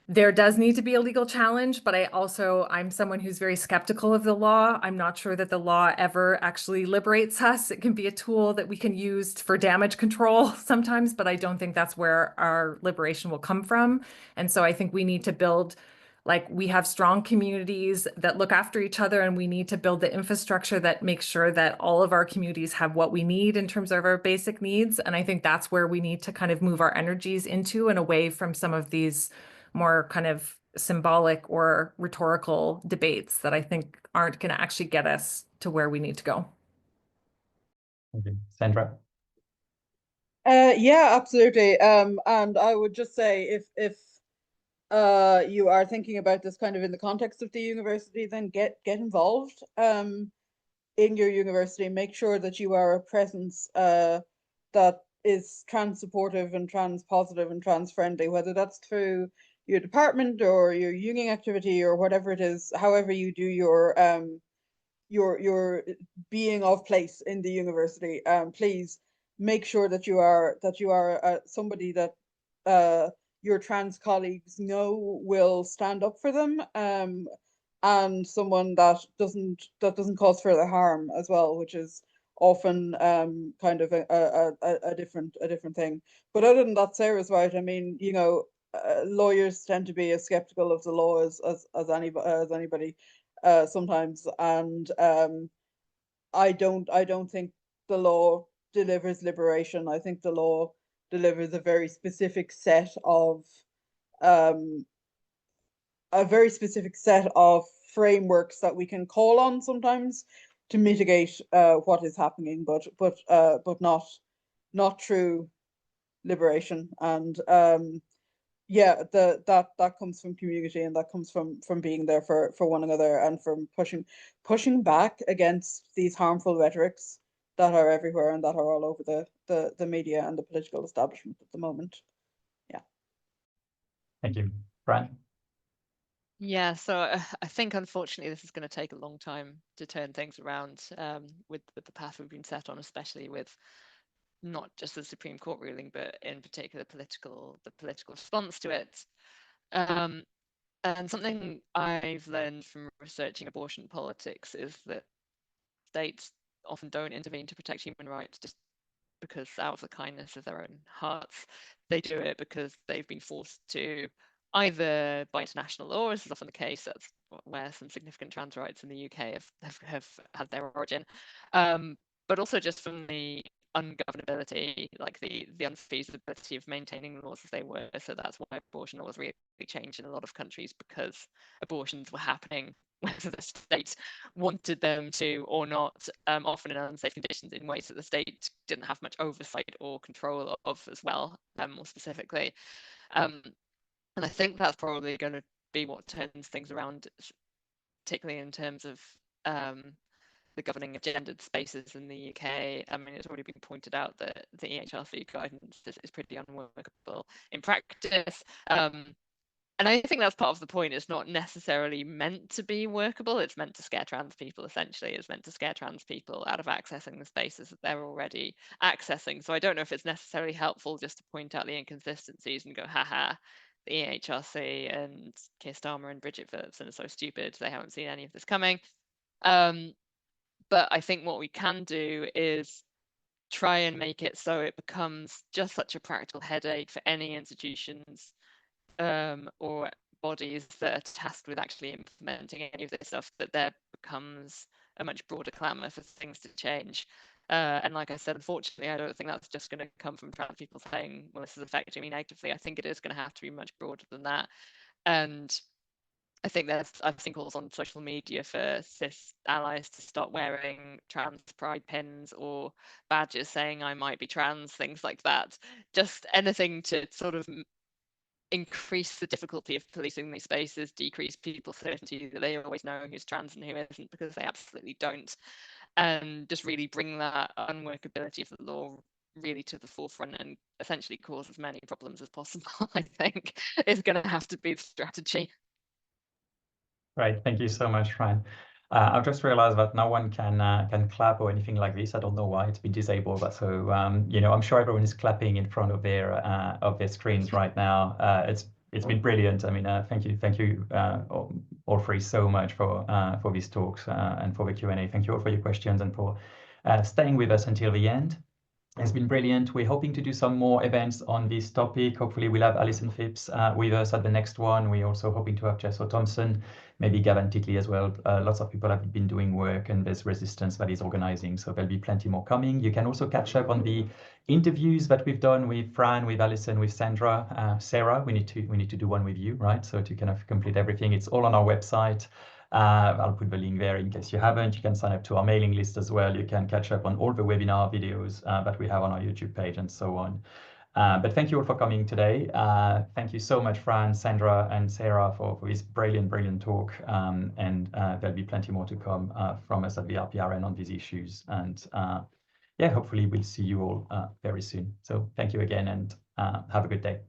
there does need to be a legal challenge, but I'm someone who's very skeptical of the law. I'm not sure that the law ever actually liberates us. It can be a tool that we can use for damage control sometimes, but I don't think that's where our liberation will come from. And so I think we need to build, like, we have strong communities that look after each other, and we need to build the infrastructure that makes sure that all of our communities have what we need in terms of our basic needs. And I think that's where we need to kind of move our energies into and away from some of these more kind of symbolic or rhetorical debates that I think aren't going to actually get us to where we need to go. Okay. Sandra? Yeah, absolutely. And I would just say if you are thinking about this kind of in the context of the university, then get involved in your university. Make sure that you are a presence that is trans supportive and trans positive and trans friendly, whether that's through your department or your union activity or whatever it is, however you do your being of place in the university. Please make sure that you are somebody that your trans colleagues know will stand up for them, and someone that doesn't cause further harm as well, which is often kind of a different thing. But other than that, Sarah's right. I mean, you know, lawyers tend to be as skeptical of the law as anybody sometimes, and I don't think the law delivers liberation. I think the law delivers a very specific set of frameworks that we can call on sometimes to mitigate what is happening, but not true liberation. And yeah, that comes from community, and that comes from being there for one another, and from pushing back against these harmful rhetorics that are everywhere and that are all over the media and the political establishment at the moment. Yeah. Thank you. Fran? Yeah, so I think unfortunately this is going to take a long time to turn things around with the path we've been set on, especially with not just the Supreme Court ruling, but in particular the political response to it. And something I've learned from researching abortion politics is that states often don't intervene to protect human rights just because out of the kindness of their own hearts. They do it because they've been forced to, either by international law, as is often the case, that's where some significant trans rights in the UK have had their origin, but also just from the ungovernability, like the unfeasibility of maintaining the laws as they were. So that's why abortion laws really changed in a lot of countries, because abortions were happening whether the state wanted them to or not, often in unsafe conditions, in ways that the state didn't have much oversight or control of as well, more specifically. And I think that's probably going to be what turns things around, particularly in terms of the governing of gendered spaces in the UK. I mean, it's already been pointed out that the EHRC guidance is pretty unworkable in practice. And I think that's part of the point. It's not necessarily meant to be workable. It's meant to scare trans people, essentially. It's meant to scare trans people out of accessing the spaces that they're already accessing. So I don't know if it's necessarily helpful just to point out the inconsistencies and go, haha, the EHRC and Keir Starmer and Bridget Phillipson are so stupid. They haven't seen any of this coming. But I think what we can do is try and make it so it becomes just such a practical headache for any institutions or bodies that are tasked with actually implementing any of this stuff, that there becomes a much broader clamour for things to change. And like I said, unfortunately, I don't think that's just going to come from trans people saying, well, this is affecting me negatively. I think it is going to have to be much broader than that. And I think I've seen calls on social media for cis allies to start wearing trans pride pins or badges saying I might be trans, things like that. Just anything to sort of increase the difficulty of policing these spaces, decrease people's certainty that they always know who's trans and who isn't, because they absolutely don't, and just really bring that unworkability of the law really to the forefront and essentially cause as many problems as possible. I think is going to have to be the strategy. Right. Thank you so much, Fran. I've just realized that no one can clap or anything like this. I don't know why it's been disabled, but so I'm sure everyone is clapping in front of their screens right now. It's been brilliant. I mean, thank you all three so much for these talks and for the Q&A. Thank you all for your questions and for staying with us until the end. It's been brilliant. We're hoping to do some more events on this topic. Hopefully we'll have Alison Phipps with us at the next one. We're also hoping to have Jess Thompson, maybe Gavin Titley as well. Lots of people have been doing work and there's resistance that is organizing. So there'll be plenty more coming. You can also catch up on the interviews that we've done with Fran, with Alison, with Sandra, Sarah. We need to do one with you, right? So to kind of complete everything, it's all on our website. I'll put the link there in case you haven't. You can sign up to our mailing list as well. You can catch up on all the webinar videos that we have on our YouTube page and so on. But thank you all for coming today. Thank you so much, Fran, Sandra, and Sarah for this brilliant talk. And there'll be plenty more to come from us at the RPRN on these issues. And yeah, hopefully we'll see you all very soon. So thank you again and have a good day.